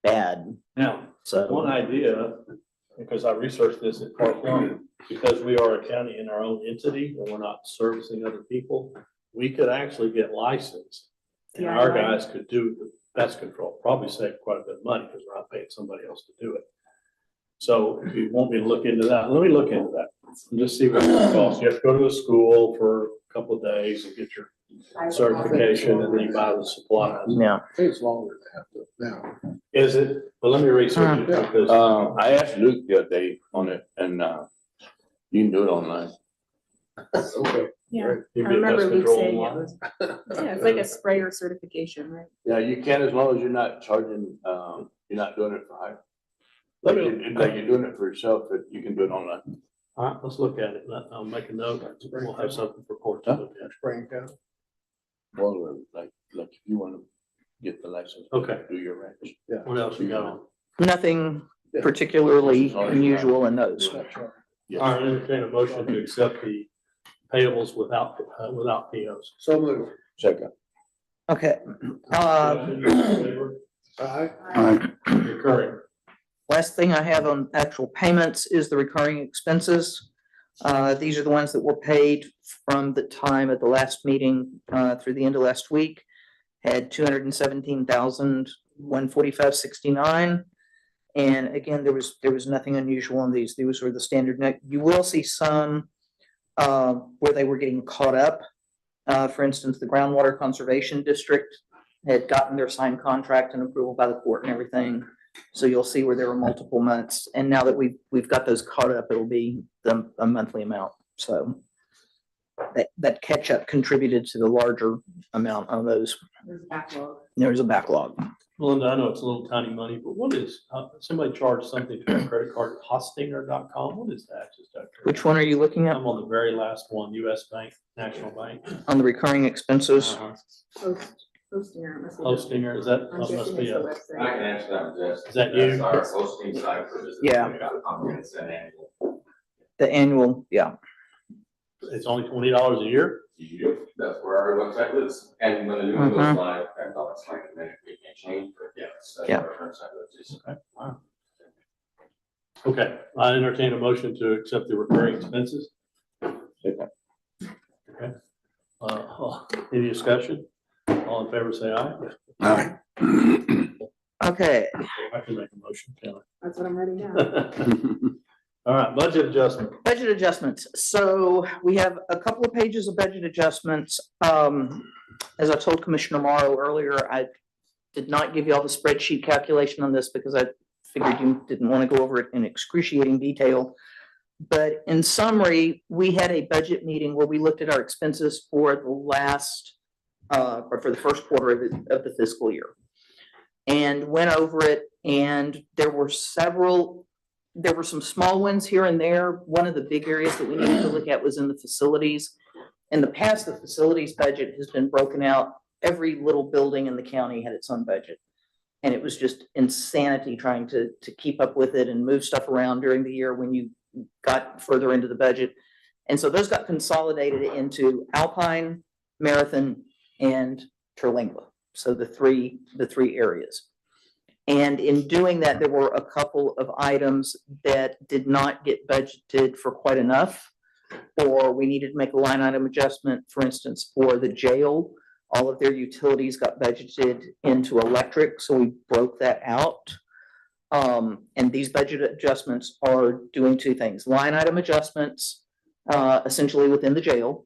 bad. Now, So one idea, because I researched this at Park Lawn, because we are a county in our own entity and we're not servicing other people, we could actually get licensed. And our guys could do the pest control, probably save quite a bit of money because we're not paying somebody else to do it. So if you want me to look into that, let me look into that and just see what it costs. You have to go to a school for a couple of days and get your certification, and then you buy the supplies. yeah. Takes longer to have to now. Is it? Well, let me research it because I asked Luke the other day on it, and you can do it online. Okay. Yeah, You I get remember pest Luke control saying it online. was, yeah, it's like a sprayer certification, right? Yeah, you can as long as you're not charging, you're not doing it for hire. Let Like me- you're doing it for yourself, but you can do it online. All right, let's look at it. I'll make a note. We'll have something for court to look at. Spring county. Well, like if you want to get the license. Okay. Do your ranch. What else you got on? Nothing particularly unusual in those. All right, entertain a motion to accept the payables without POs. So moved. Second. Okay. Aye. Recurring. Last thing I have on actual payments is the recurring expenses. These are the ones that were paid from the time of the last meeting through the end of last week. Had 217,145.69. And again, there was nothing unusual on these. These were the standard. You will see some where they were getting caught up. For instance, the Groundwater Conservation District had gotten their signed contract and approval by the court and everything. So you'll see where there were multiple months. And now that we've got those caught up, it'll be a monthly amount. So that catch up contributed to the larger amount on those. There's a backlog. There's a backlog. Melinda, I know it's a little tiny money, but what is, somebody charged something to a credit card, Hostinger.com? What is that? Just out of Which one are you looking at I'm on the very last one, US Bank, National Bank. on the recurring expenses? Hostinger, must be. Hostinger, is that, I'm that must guessing be it's the a, website. I can answer that, Jess. Is that you? That's our hosting site for business. Yeah. Comprehensive annual. The annual, yeah. it's only $20 a year? That's where our website lives. And when the new one goes Mhm. live, I'll explain in a minute, we can change, but yeah. That's Yeah. where our current site lives. Okay, wow. Okay, I entertain a motion to accept the recurring expenses. Okay. Any discussion? All in favor, say aye. Aye. Okay, I can make a motion, can That's what I'm writing down. I? All right, budget adjustment. budget adjustments. So we have a couple of pages of budget adjustments. As I told Commissioner Morrow earlier, I did not give you all the spreadsheet calculation on this because I figured you didn't want to go over it in excruciating detail. But in summary, we had a budget meeting where we looked at our expenses for the last, or for the first quarter of the fiscal year. And went over it, and there were some small ones here and there. One of the big areas that we needed to look at was in the facilities. In the past, the facilities budget has been broken out. Every little building in the county had its own budget. And it was just insanity trying to keep up with it and move stuff around during the year when you got further into the budget. And so those got consolidated into Alpine, Marathon, and Terlingua. So the three areas. And in doing that, there were a couple of items that did not get budgeted for quite enough, or we needed to make a line item adjustment. For instance, for the jail, all of their utilities got budgeted into electric, so we broke that out. And these budget adjustments are doing two things: line item adjustments, essentially within the jail.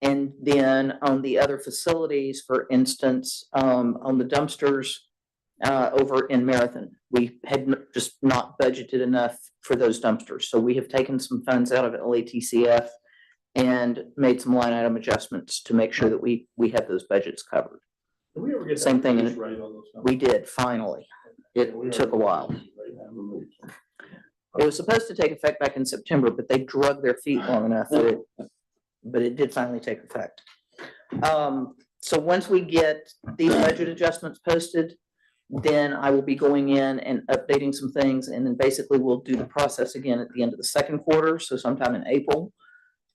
And then on the other facilities, for instance, on the dumpsters over in Marathon, we had just not budgeted enough for those dumpsters. So we have taken some funds out of LATCF and made some line item adjustments to make sure that we have those budgets covered. Did we ever get Same that thing in reduced it. rate on those numbers? We did, finally. It took a while. It was supposed to take effect back in September, but they drug their feet long enough but it did finally take effect. So once we get these budget adjustments posted, then I will be going in and updating some things, and then basically we'll do the process again at the end of the second quarter, so sometime in April,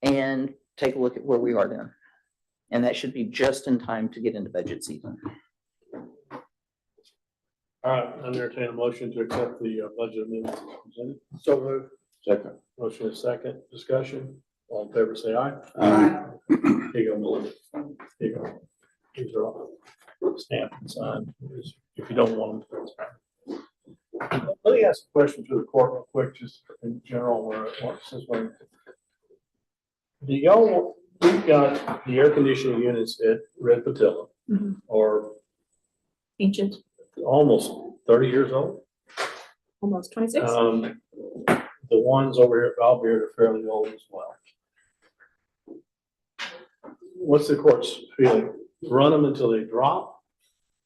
and take a look at where we are then. And that should be just in time to get into budget season. All right, I entertain a motion to accept the budget amendments as presented. So moved. Second. Motion is second, discussion. All in favor, say aye. Aye. Here you go, Melinda. Here you go. These are all stamped and signed. If you don't want them, that's fine. Let me ask a question to the court real quick, just in general, where since when. Do y'all, we've got the air conditioning units at Red Patilla, Mhm. or Ancient, almost 30 years old. almost 26. The ones over here at Valbeard are fairly old as well. what's the court's feeling? Run them until they drop,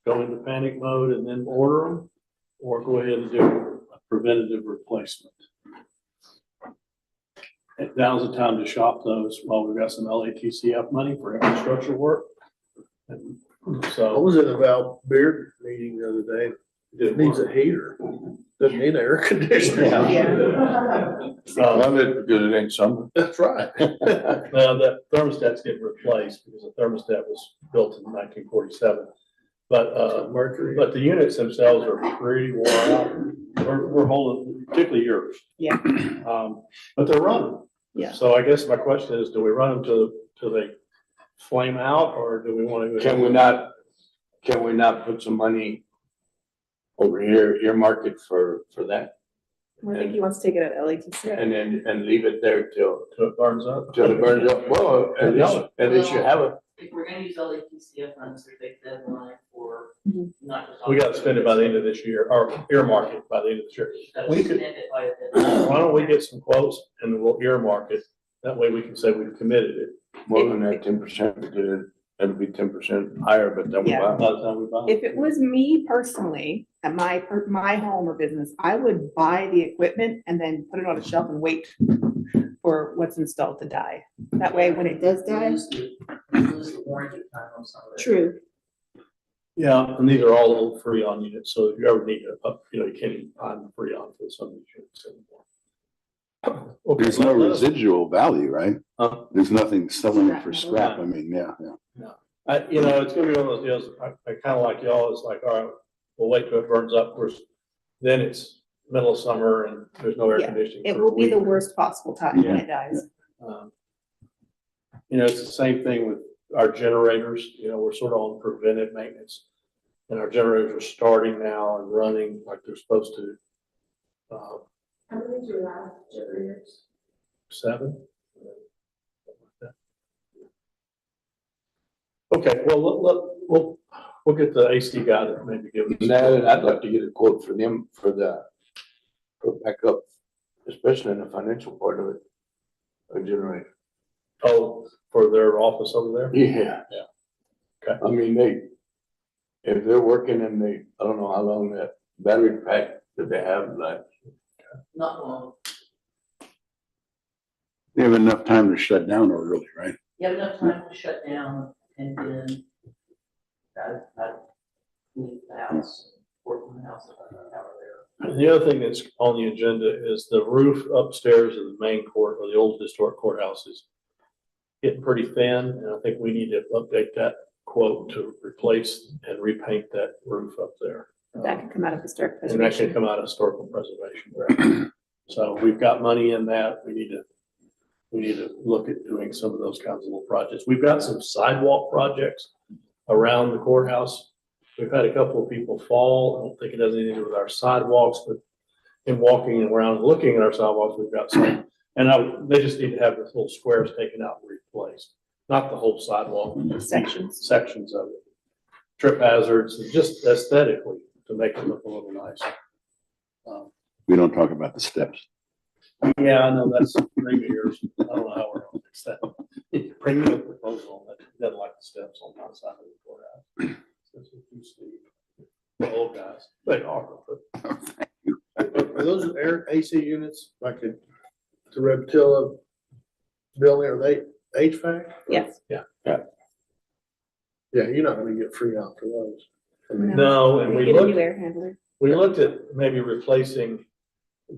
go into panic mode and then order them, or go ahead and do a preventative replacement? And now's the time to shop those while we've got some LATCF money for infrastructure work. And I so, was in a Val Beard meeting the other day. It needs a heater. Doesn't need air conditioning. Love it because it ain't summer. That's right. now that thermostat's getting replaced because the thermostat was built in 1947. But, Mercury. but the units themselves are pretty worn out. We're holding, particularly yours. Yeah. But they're running. Yeah. So I guess my question is, do we run them till they flame out, or do we want to? Can we not put some money over here, earmark it for that? I think he wants to take it at LATC. And leave it there till It burns up. it burns up? Well, at least you have a, If we're gonna use LATCF funds, there's a deadline for Mhm. not just. We gotta spend it by the end of this year, or earmark it by the end of this year. Gotta We could- spend it by a deadline. Why don't we get some quotes and we'll earmark it? That way we can say we've committed it more than that 10%, because it'll be 10% higher, but then we Yeah. buy. by the time we buy If it. it was me personally, at my home or business, I would buy the equipment and then put it on a shelf and wait for what's installed to die. That way, when it does die. Lose the warranty time on some of it. True. Yeah, and these are all old Freon units, so if you ever need you can't even find the Freon for some of these units anymore. Okay, There's no let us- residual value, right? Huh? There's nothing selling it for Scrap scrap. I mean, yeah. It's gonna be one of those deals, I kind of like y'all, it's like, all right, we'll wait till it burns up, of course, then it's middle of summer and there's no air Yeah, conditioning. It for a will be the week. worst possible time when it dies. It's the same thing with our generators, we're sort of on preventive maintenance. And our generators are starting now and running like they're supposed to. How many do you have generators? 7. Okay, well, we'll get the AC guy to maybe give us. And I'd like to get a quote for them for backup, especially in the financial part of it. A generator. Oh, for their office over there? Yeah. Yeah. Okay. I mean, if they're working and I don't know how long that battery pack that they have, like, Not long. They have enough time to shut down early, right? You have enough time to shut down and then I leave the house, work from the house if I'm not out there. And the other thing that's on the agenda is the roof upstairs of the main court or the old historic courthouse is getting pretty thin, and I think we need to update that quote to replace and repaint that roof up there. That could come out of historic And that can preservation. come out of historical preservation. So we've got money in that. We need to look at doing some of those kinds of little projects. We've got some sidewalk projects around the courthouse. We've had a couple of people fall. I don't think it has anything to do with our sidewalks, but in walking around and looking at our sidewalks, we've got some. And they just need to have the little squares taken out and replaced, not the whole sidewalk. Sections of it. Trip hazards, and just aesthetically to make it look a little nicer. We don't talk about the steps. Yeah, I know, that's three years. I don't know how we're gonna fix that. Bring me a proposal that doesn't like the steps on my side of the courthouse. Since it's too steep. The old guys, they are. Are those air AC units like the Reptilla building, are they HVAC? Yes. Yeah. Yeah, you're not gonna get free out for those. No, and They we get a new looked, air handler. we looked at maybe replacing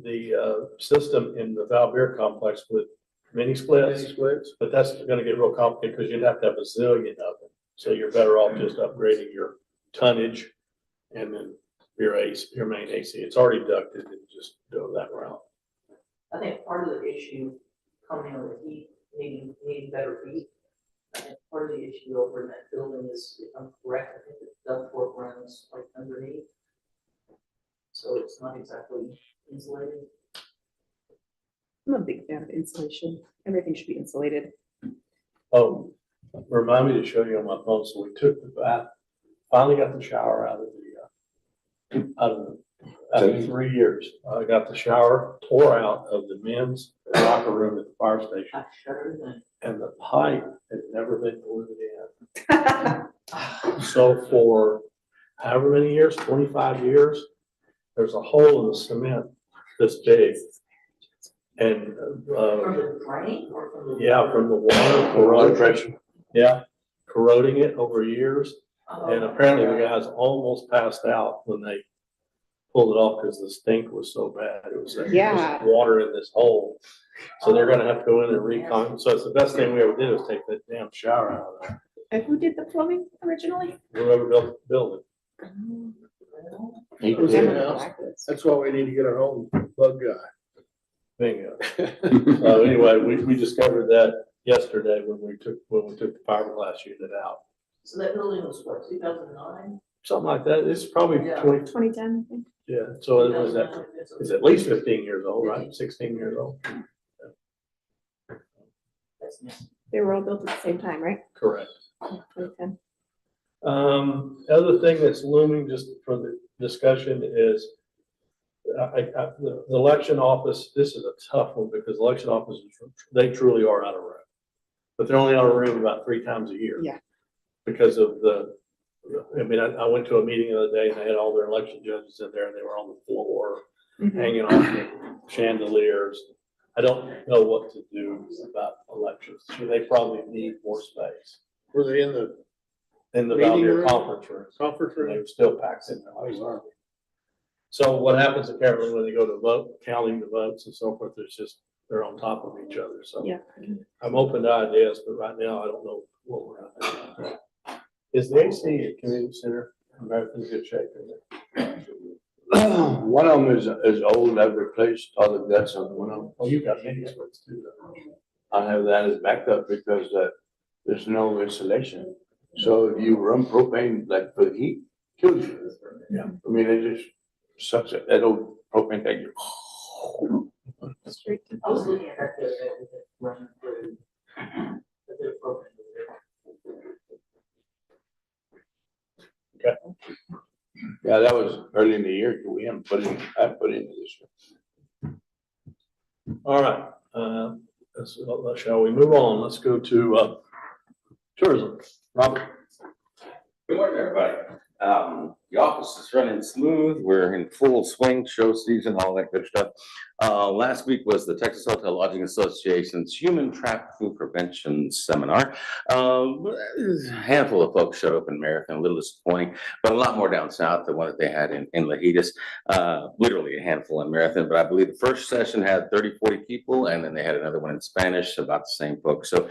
the system in the Val Beer complex with mini splits. Any splits? But that's gonna get real complicated because you'd have to have a zillion of them. So you're better off just upgrading your tonnage and then your AC, your main AC. It's already ducted and just go that route. I think part of the issue coming on the heat, needing better heat. I think part of the issue over in that building is, if I'm correct, I think the ductwork runs like underneath. So it's not exactly insulated. I'm a big fan of insulation. Everything should be insulated. Oh, remind me to show you on my phone. So we took the bath, finally got the shower out of after 3 years. I got the shower tore out of the men's locker room at the fire station, I shut everything. and the pipe had never been glued in. So for however many years, 25 years, there's a hole in the cement this big. And, From the drain or from the? yeah, from the water corrosion. Yeah, corroding it over years. And apparently the guys almost passed out when they pulled it off because the stink was so bad. It was just Yeah. water in this hole. So they're gonna have to go in and recon. So it's the best thing we ever did was take that damn shower out of there. And who did the plumbing originally? Whoever built the building. He Was did. in house. That's why we need to get our own bug guy. Bingo. So anyway, we discovered that yesterday when we took the fiberglass unit out. So that building was what, 2009? Something like that. It's probably Yeah. 2010, I think. yeah. So it was that, it's at least 15 years old, right? 16 years old. They were all built at the same time, right? Correct. 2010. Other thing that's looming just for the discussion is the election office, this is a tough one because election offices, they truly are out of room. But they're only out of room about 3 times a year. Yeah. Because of I went to a meeting the other day and they had all their election judges in there and they were on the floor Mhm. hanging off the chandeliers. I don't know what to do about elections. They probably need more space. Were they in the In the Meeting Valdez room? conference room. conference They room? were still packed in there. So what happens apparently when they go to vote, counting the votes and so forth, they're on top of each other. So Yeah. I'm open to ideas, but right now I don't know what we're gonna do. Is the AC at Community Center in good shape? One of them is old, I've replaced all the guts on one of them. Oh, you got mini splits too. though. I have that as backup because there's no insulation. So if you run propane, like for the heat, kills you. Yeah. I mean, it just sucks it, that old propane tank. Straight to- I was looking at that, running through. The program. Yeah, that was early in the year, we haven't I put it in this year. All right, shall we move on? Let's go to tourism. Robert? Good morning, everybody. The office is running smooth. We're in full swing, show season, all that good stuff. Last week was the Texas Hotel Lodging Association's Human Traffic Food Prevention Seminar. A handful of folks showed up in Marathon, a little disappointing, but a lot more down south than what they had in Lajitas. Literally a handful in Marathon, but I believe the first session had 30, 40 people, and then they had another one in Spanish, about the same folks. So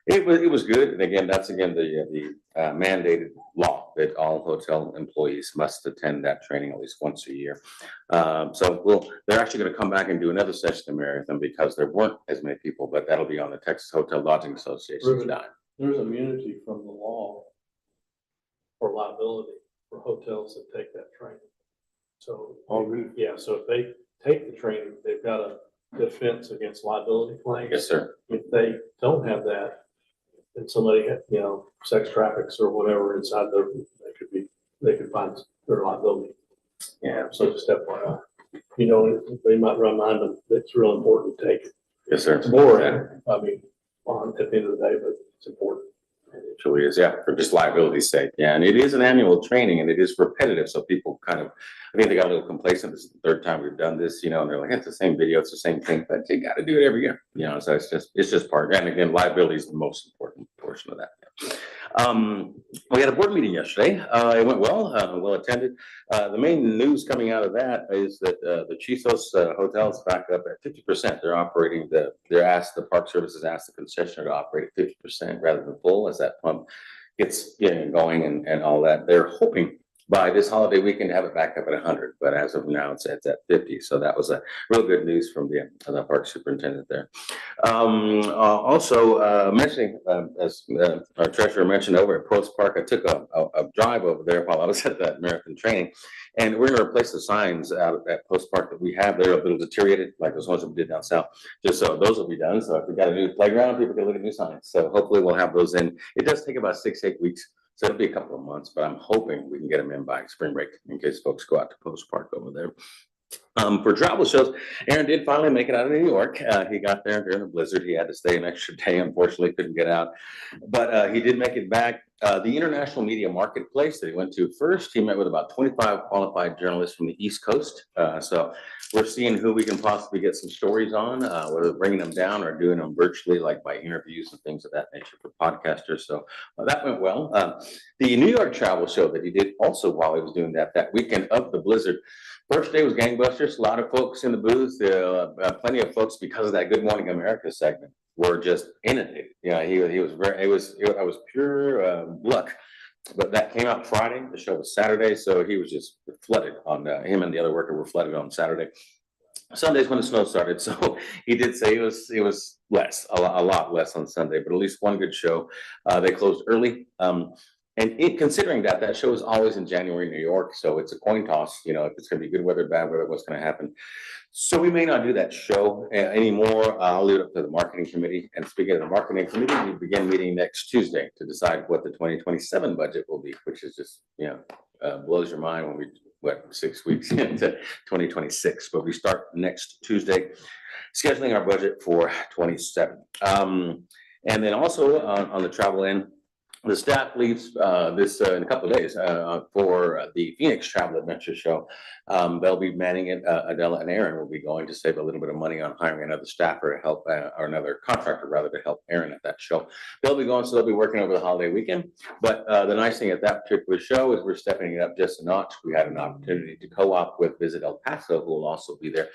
it was good. And again, that's the mandated law that all hotel employees must attend that training at least once a year. So they're actually going to come back and do another session in Marathon because there weren't as many people, but that'll be on the Texas Hotel Lodging Association's dime. There's immunity from the law for liability for hotels that take that training. So, yeah, so if they take the training, they've got a defense against liability claims. Yes, sir. If they don't have that, and somebody, sex traffics or whatever inside they could find their liability. Yeah. So just FYI, they might remind them that it's real important to take it. Yes, sir. It's boring, I mean, at the end of the day, but it's important. It truly is, yeah, for just liability's sake. Yeah, and it is an annual training and it is repetitive. So people I think they got a little complacent. This is the third time we've done this, and they're like, it's the same video, it's the same thing, but you got to do it every year. So it's just part. And again, liability is the most important portion of that. We had a board meeting yesterday. It went well, well attended. The main news coming out of that is that the Chisos Hotel is back up at 50%. They're operating the Park Services asked the concessionaire to operate at 50% rather than full as that pump gets going and all that. They're hoping by this holiday weekend to have it back up at 100, but as of now it's at 50. So that was a real good news from the park superintendent there. Also mentioning, as our treasurer mentioned, over at Post Park, I took a drive over there while I was at that marathon training, and we're going to replace the signs out at Post Park that we have. They're a little deteriorated, like those ones that we did down south. Just so those will be done. So if we got a new playground, people can look at new signs. So hopefully we'll have those in. It does take about 6-8 weeks. So it'll be a couple of months, but I'm hoping we can get them in by spring break in case folks go out to Post Park over there. For travel shows, Aaron did finally make it out of New York. He got there during the blizzard. He had to stay an extra day. Unfortunately, couldn't get out, but he did make it back. The International Media Marketplace that he went to first, he met with about 25 qualified journalists from the East Coast. So we're seeing who we can possibly get some stories on, whether bringing them down or doing them virtually, like by interviews and things of that nature for podcasters. So that went well. The New York travel show that he did also while he was doing that weekend of the blizzard. First day was gangbusters. A lot of folks in the booth, plenty of folks because of that Good Morning America segment were just inundated. Yeah, he was very. It was pure luck. But that came out Friday. The show was Saturday, so he was just flooded on. Him and the other worker were flooded on Saturday. Sunday's when the snow started, so he did say it was less, a lot less on Sunday, but at least one good show. They closed early. And considering that show is always in January, New York, so it's a coin toss, if it's going to be good weather, bad weather, what's going to happen. So we may not do that show anymore. I'll leave it up to the marketing committee. And speaking of the marketing committee, we begin meeting next Tuesday to decide what the 2027 budget will be, which is just, blows your mind when we, 6 weeks into 2026. But we start next Tuesday, scheduling our budget for 27. And then also on the travel end, the staff leaves this in a couple of days for the Phoenix Travel Adventure Show. They'll be manning it. Adela and Aaron will be going to save a little bit of money on hiring another staffer to help, or another contractor rather, to help Aaron at that show. They'll be going, so they'll be working over the holiday weekend. But the nice thing at that particular show is we're stepping it up just a notch. We had an opportunity to co-op with Visit El Paso, who will also be there.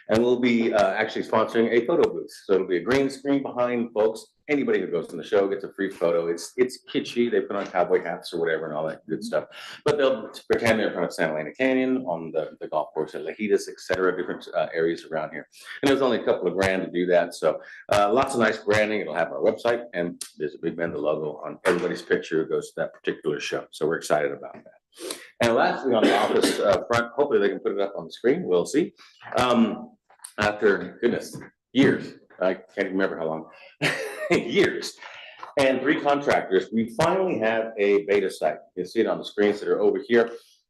And we'll be actually sponsoring a photo booth. So it'll be a green screen behind folks. Anybody who goes on the show gets a free photo. It's kitschy. They put on cowboy hats or whatever and all that good stuff. But they'll pretend they're in front of Santa Elena Canyon, on the golf course at Lajitas, et cetera, different areas around here. And there's only a couple of grand to do that. So lots of nice branding. It'll have our website, and there's a Big Bend logo on everybody's picture who goes to that particular show. So we're excited about that. And lastly, on the office front, hopefully they can put it up on the screen. We'll see. After, goodness, years. I can't remember how long. Years. And 3 contractors, we finally have a beta site. You can see it on the screens that are over here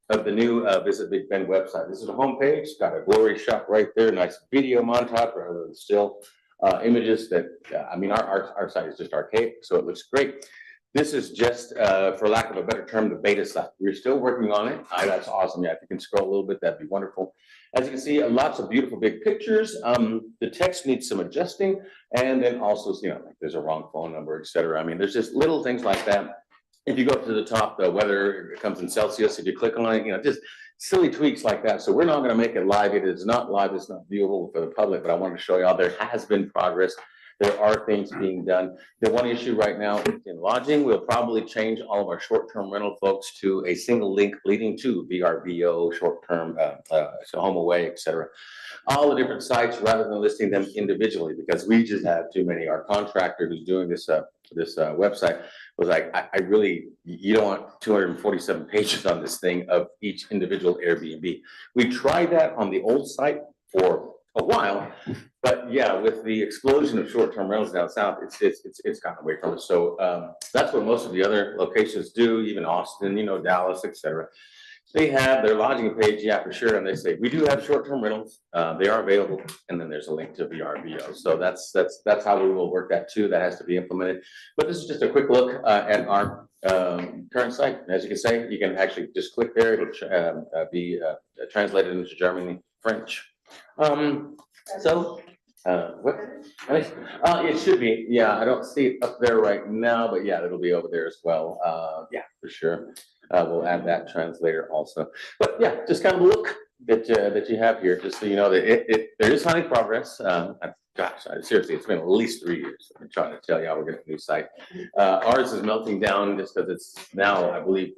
of the new Visit Big Bend website. This is the homepage. It's got a glory shot right there. Nice video montage rather than still images that, our site is just archaic, so it looks great. This is just, for lack of a better term, the beta site. We're still working on it. That's awesome. Yeah, if you can scroll a little bit, that'd be wonderful. As you can see, lots of beautiful big pictures. The text needs some adjusting, and then also, like there's a wrong phone number, et cetera. There's just little things like that. If you go up to the top, the weather comes in Celsius. If you click on it, just silly tweaks like that. So we're not going to make it live. It is not live. It's not viewable for the public, but I wanted to show y'all there has been progress. There are things being done. The one issue right now in lodging, we'll probably change all of our short-term rental folks to a single link leading to VRBO, short-term, so home away, et cetera. All the different sites rather than listing them individually, because we just have too many. Our contractor who's doing this website was like, I really, you don't want 247 pages on this thing of each individual Airbnb. We tried that on the old site for a while, but yeah, with the explosion of short-term rentals down south, it's gotten away from us. So that's what most of the other locations do, even Austin, Dallas, et cetera. They have their lodging page, yeah, for sure, and they say we do have short-term rentals. They are available, and then there's a link to VRBO. So that's how we will work that too. That has to be implemented. But this is just a quick look at our current site. As you can say, you can actually just click there. It'll be translated into German, French. What? It should be. Yeah, I don't see it up there right now, but yeah, it'll be over there as well. Yeah, for sure. We'll add that translator also. But yeah, just kind of a look that you have here, just so you know that there is finding progress. Seriously, it's been at least 3 years. I'm trying to tell y'all we're getting a new site. Ours is melting down just because it's now, I believe,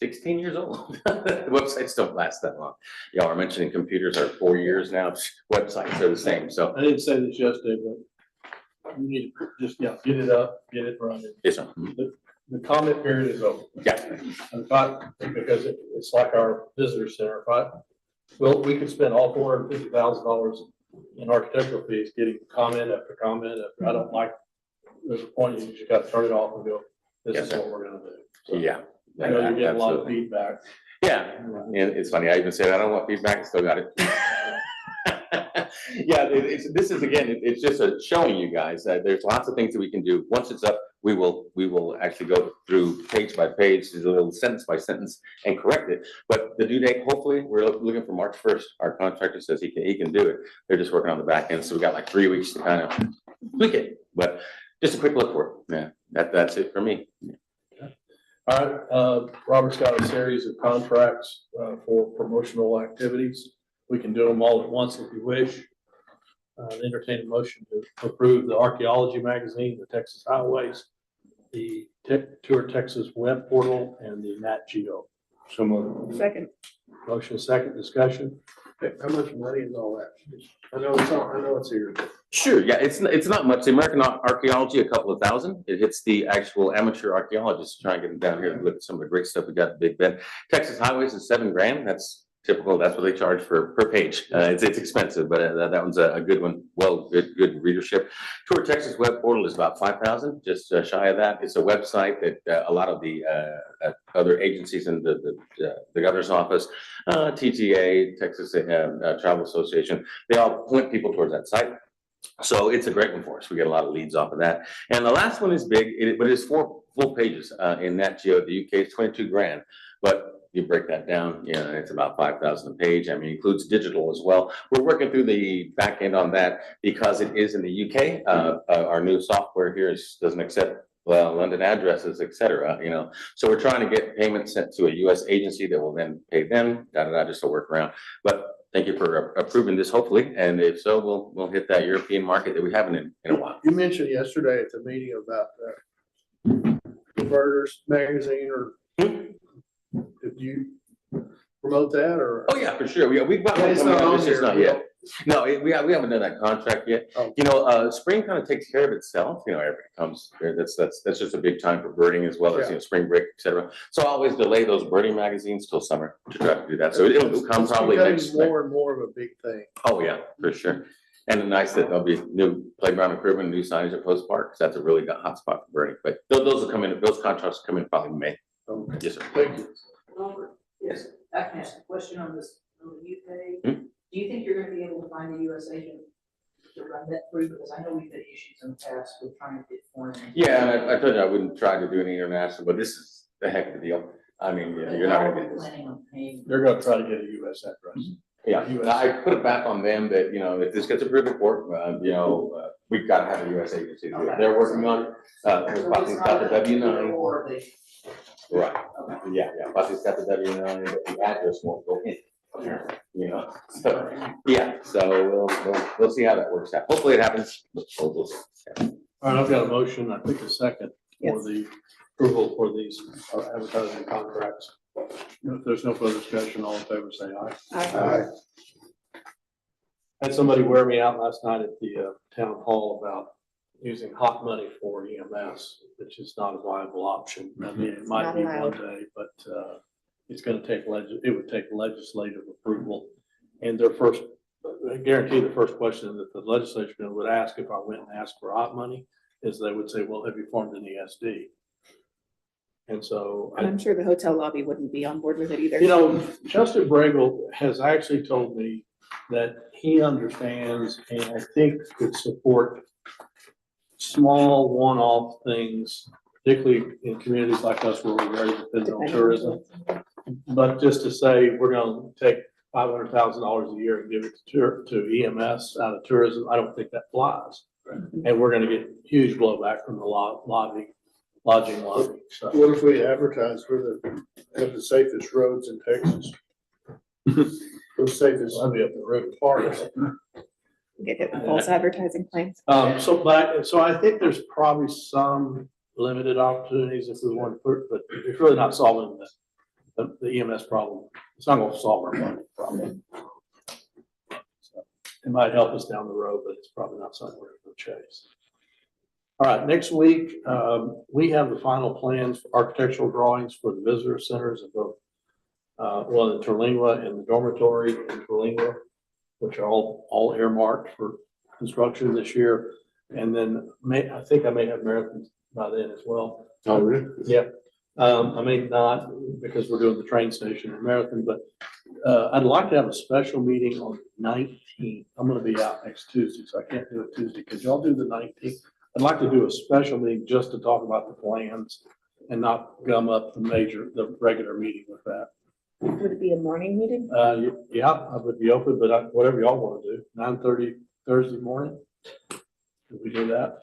16 years old. The websites don't last that long. Y'all are mentioning computers are 4 years now. Websites are the same. So I didn't say this yesterday, but you need to just, get it up, get it running. yes, sir. The comment period is over. Yeah. Because it's like our visitor center. We could spend all $450,000 in architectural fees getting comment after comment after. I don't like, there's a point you just got to turn it off and go, this is what we're going to do. So, Yeah. I know you're getting a lot of feedback. Yeah, and it's funny, I even said, I don't want feedback, I still got it. Yeah, this is, again, it's just showing you guys that there's lots of things that we can do. Once it's up, we will actually go through page by page, a little sentence by sentence, and correct it. But the due date, hopefully, we're looking for March 1st. Our contractor says he can do it. They're just working on the back end, so we got like 3 weeks to kind of tweak it. But just a quick look for it. Yeah, that's it for me. All right, Robert's got a series of contracts for promotional activities. We can do them all at once if you wish. Entertain a motion to approve the archaeology magazine, the Texas Highways, the Tour Texas web portal, and the Nat Geo. So moved. Second. Motion second, discussion. How much money is all that? I know it's here. Sure, yeah, it's not much. The American Archaeology, a couple of thousand. It hits the actual amateur archaeologists trying to get them down here and look at some of the great stuff we got at Big Bend. Texas Highways is $7,000. That's typical. That's what they charge per page. It's expensive, but that one's a good one. Well, good readership. Tour Texas web portal is about 5,000, just shy of that. It's a website that a lot of the other agencies in the governor's office, TTA, Texas Travel Association, they all point people towards that site. So it's a great one for us. We get a lot of leads off of that. And the last one is big, but it's 4 full pages in Nat Geo. The UK is $22,000, but you break that down, you know, it's about 5,000 a page. I mean, it includes digital as well. We're working through the back end on that because it is in the UK. Our new software here doesn't accept London addresses, et cetera, you know. So we're trying to get payments sent to a US agency that will then pay them, just to work around. But thank you for approving this, hopefully. And if so, we'll hit that European market that we haven't in a while. You mentioned yesterday at the meeting about Converters magazine, or did you promote that, or? Oh, yeah, for sure. We've got one It's coming not out, on it's just here. not yet. No, we haven't done that contract yet. Oh. You know, spring kind of takes care of itself. You know, everybody comes there. That's just a big time for birding as well as, you know, spring break, et cetera. So I always delay those birding magazines till summer to try to do that. So it'll come It's probably becoming next. more and more of a big thing. Oh, yeah, for sure. And nice that there'll be new playground improvement, new signage at Post Park, 'cause that's a really hot spot for birding. But those will come in, those contracts come in probably May. Okay. Yes, sir. Thank you. Robert, yes, I can ask a question on this, on the UK. Hmm? Do you think you're gonna be able to find a US agent to run that through? Because I know we've had issues in the past with trying to get foreign. Yeah, and I told you I wouldn't try to do any international, but this is a heck of a deal. I mean, you're not gonna get this. Planning on paying. They're gonna try to get a US address. Yeah, I put it back on them that, you know, if this gets approved in court, you know, we've got to have a US agency. Do it. They're working on it. Bobby's got the W-9. Or they. Right, yeah, Bobby's got the W-9, but the address won't go in. You know, so, yeah, so we'll see how that works out. Hopefully it happens. We'll see. All right, I've got a motion, I think a second, for Yes. the approval for these advertising contracts. If there's no further discussion, all in favor, say aye. Aye. Had somebody wear me out last night at the town hall about using hot money for EMS, which is not a viable option. I mean, it might Not be one allowed. day, but it's gonna take it would take legislative approval. And their first, I guarantee the first question that the legislature would ask if I went and asked for hot money is they would say, well, have you formed an ESD? And so. And I'm sure the hotel lobby wouldn't be on board with it either. You know, Justin Bregel has actually told me that he understands and I think could support small one-off things, particularly in communities like us where we're very dependent on tourism. But just to say, we're gonna take $500,000 a year and give it to EMS out of tourism, I don't think that flies. And we're gonna get huge blowback from the lodging lobby, so. What if we advertise for have the safest roads in Texas? The safest. I'll be up the road parts. Get hit with false advertising claims. So I think there's probably some limited opportunities if we want to put, but it's really not solving the EMS problem. It's not gonna solve our money problem. So it might help us down the road, but it's probably not something we're gonna chase. All right, next week, we have the final plans for architectural drawings for the visitor centers at both, in Terlingua and the dormitory in Terlingua, which are all earmarked for construction this year. And then I think I may have Marathon by then as well. Oh, really? Yeah, I mean, not because we're doing the train station in Marathon, but I'd like to have a special meeting on the 19th. I'm gonna be out next Tuesday, so I can't do it Tuesday. Could y'all do the 19th? I'd like to do a special meeting just to talk about the plans and not gum up the regular meeting with that. Would it be a morning meeting? Yeah, I would be open, but whatever y'all want to do, 9:30 Thursday morning. Can we do that?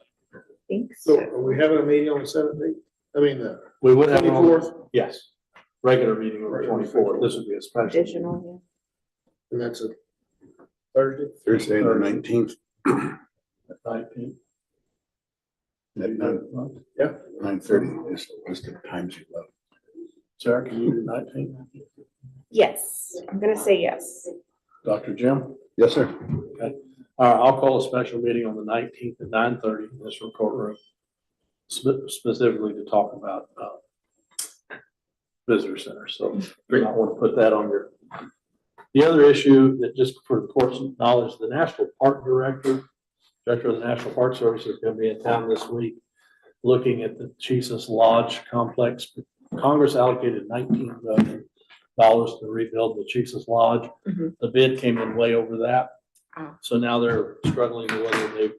Thanks. So are we having a meeting on the 17th? I mean, the We would have. 24th, Yes, regular meeting on the 24th. This would be a special. Additional, and that's a Thursday? Thursday, the 19th. 19th. At Yeah. 9:30 is the times you love. Sarah, can you do 19th? yes, I'm gonna say yes. Dr. Jim? Yes, sir. Okay. All right, I'll call a special meeting on the 19th at 9:30 in this courtroom, specifically to talk about visitor center. So I want to put that on your. The other issue that just for the court's knowledge, the National Park Director of the National Park Service is going to be in town this week, looking at the Jesus Lodge complex. Congress allocated $19 million to rebuild the Jesus Lodge. Mhm. The bid came in way over that. Ah. So now they're struggling with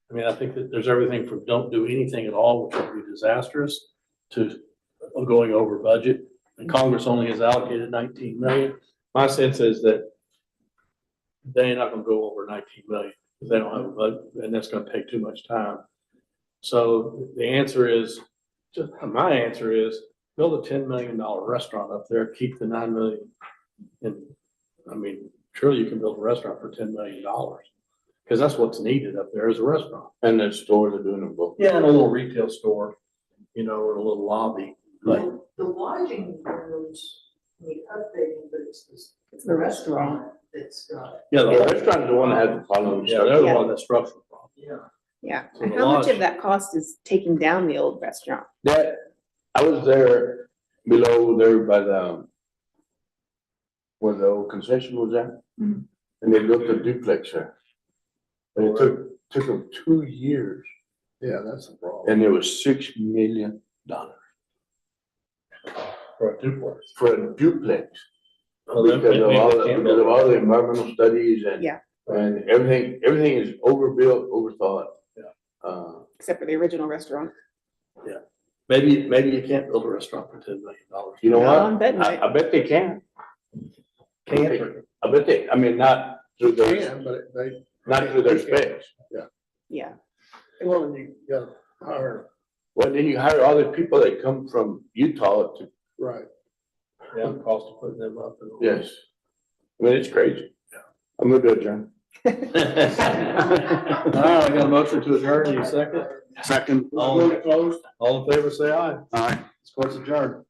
whether I think that there's everything from don't do anything at all, which would be disastrous, to going over budget. And Congress only has allocated 19 million. My sense is that they're not gonna go over 19 million because they don't have a budget, and that's gonna take too much time. So the answer is, my answer is, build a $10 million restaurant up there, keep the 9 million. And surely you can build a restaurant for $10 million. Because that's what's needed up there is a restaurant. And the store, they're doing them both. Yeah, and a little retail store, or a little lobby. But The lodging rooms need updating, but It's the restaurant. That's got, yeah, The the restaurant is the one that has the problem. yeah, they're the one that's structural problem. yeah. Yeah, So and the how much lodge- of that cost is taking down the old restaurant? That, I was there below there by where the old concession was at. Mhm. And they built a duplex there. And it took them 2 years, Yeah, that's the problem. and it was $6 million For a duplex. for a duplex. Well, then Because of maybe all they the, can't because of build all the environmental studies and. Yeah. And everything is overbuilt, overthought. Yeah. Except for the original restaurant. Maybe you can't build a restaurant for $10 million. You know No, what? I'm betting it. I bet they can. Can't. I bet they, not through their, Can, but they. not through their specs. Yeah, Well, and you gotta hire, Well, then you hire all the people that come from Utah to, right. Yeah, the cost of putting them up. yes. I mean, it's crazy. I'm gonna do it, John. All right, I got a motion to adjourn. Any second? Second. All in favor, say aye. Aye. This court's adjourned.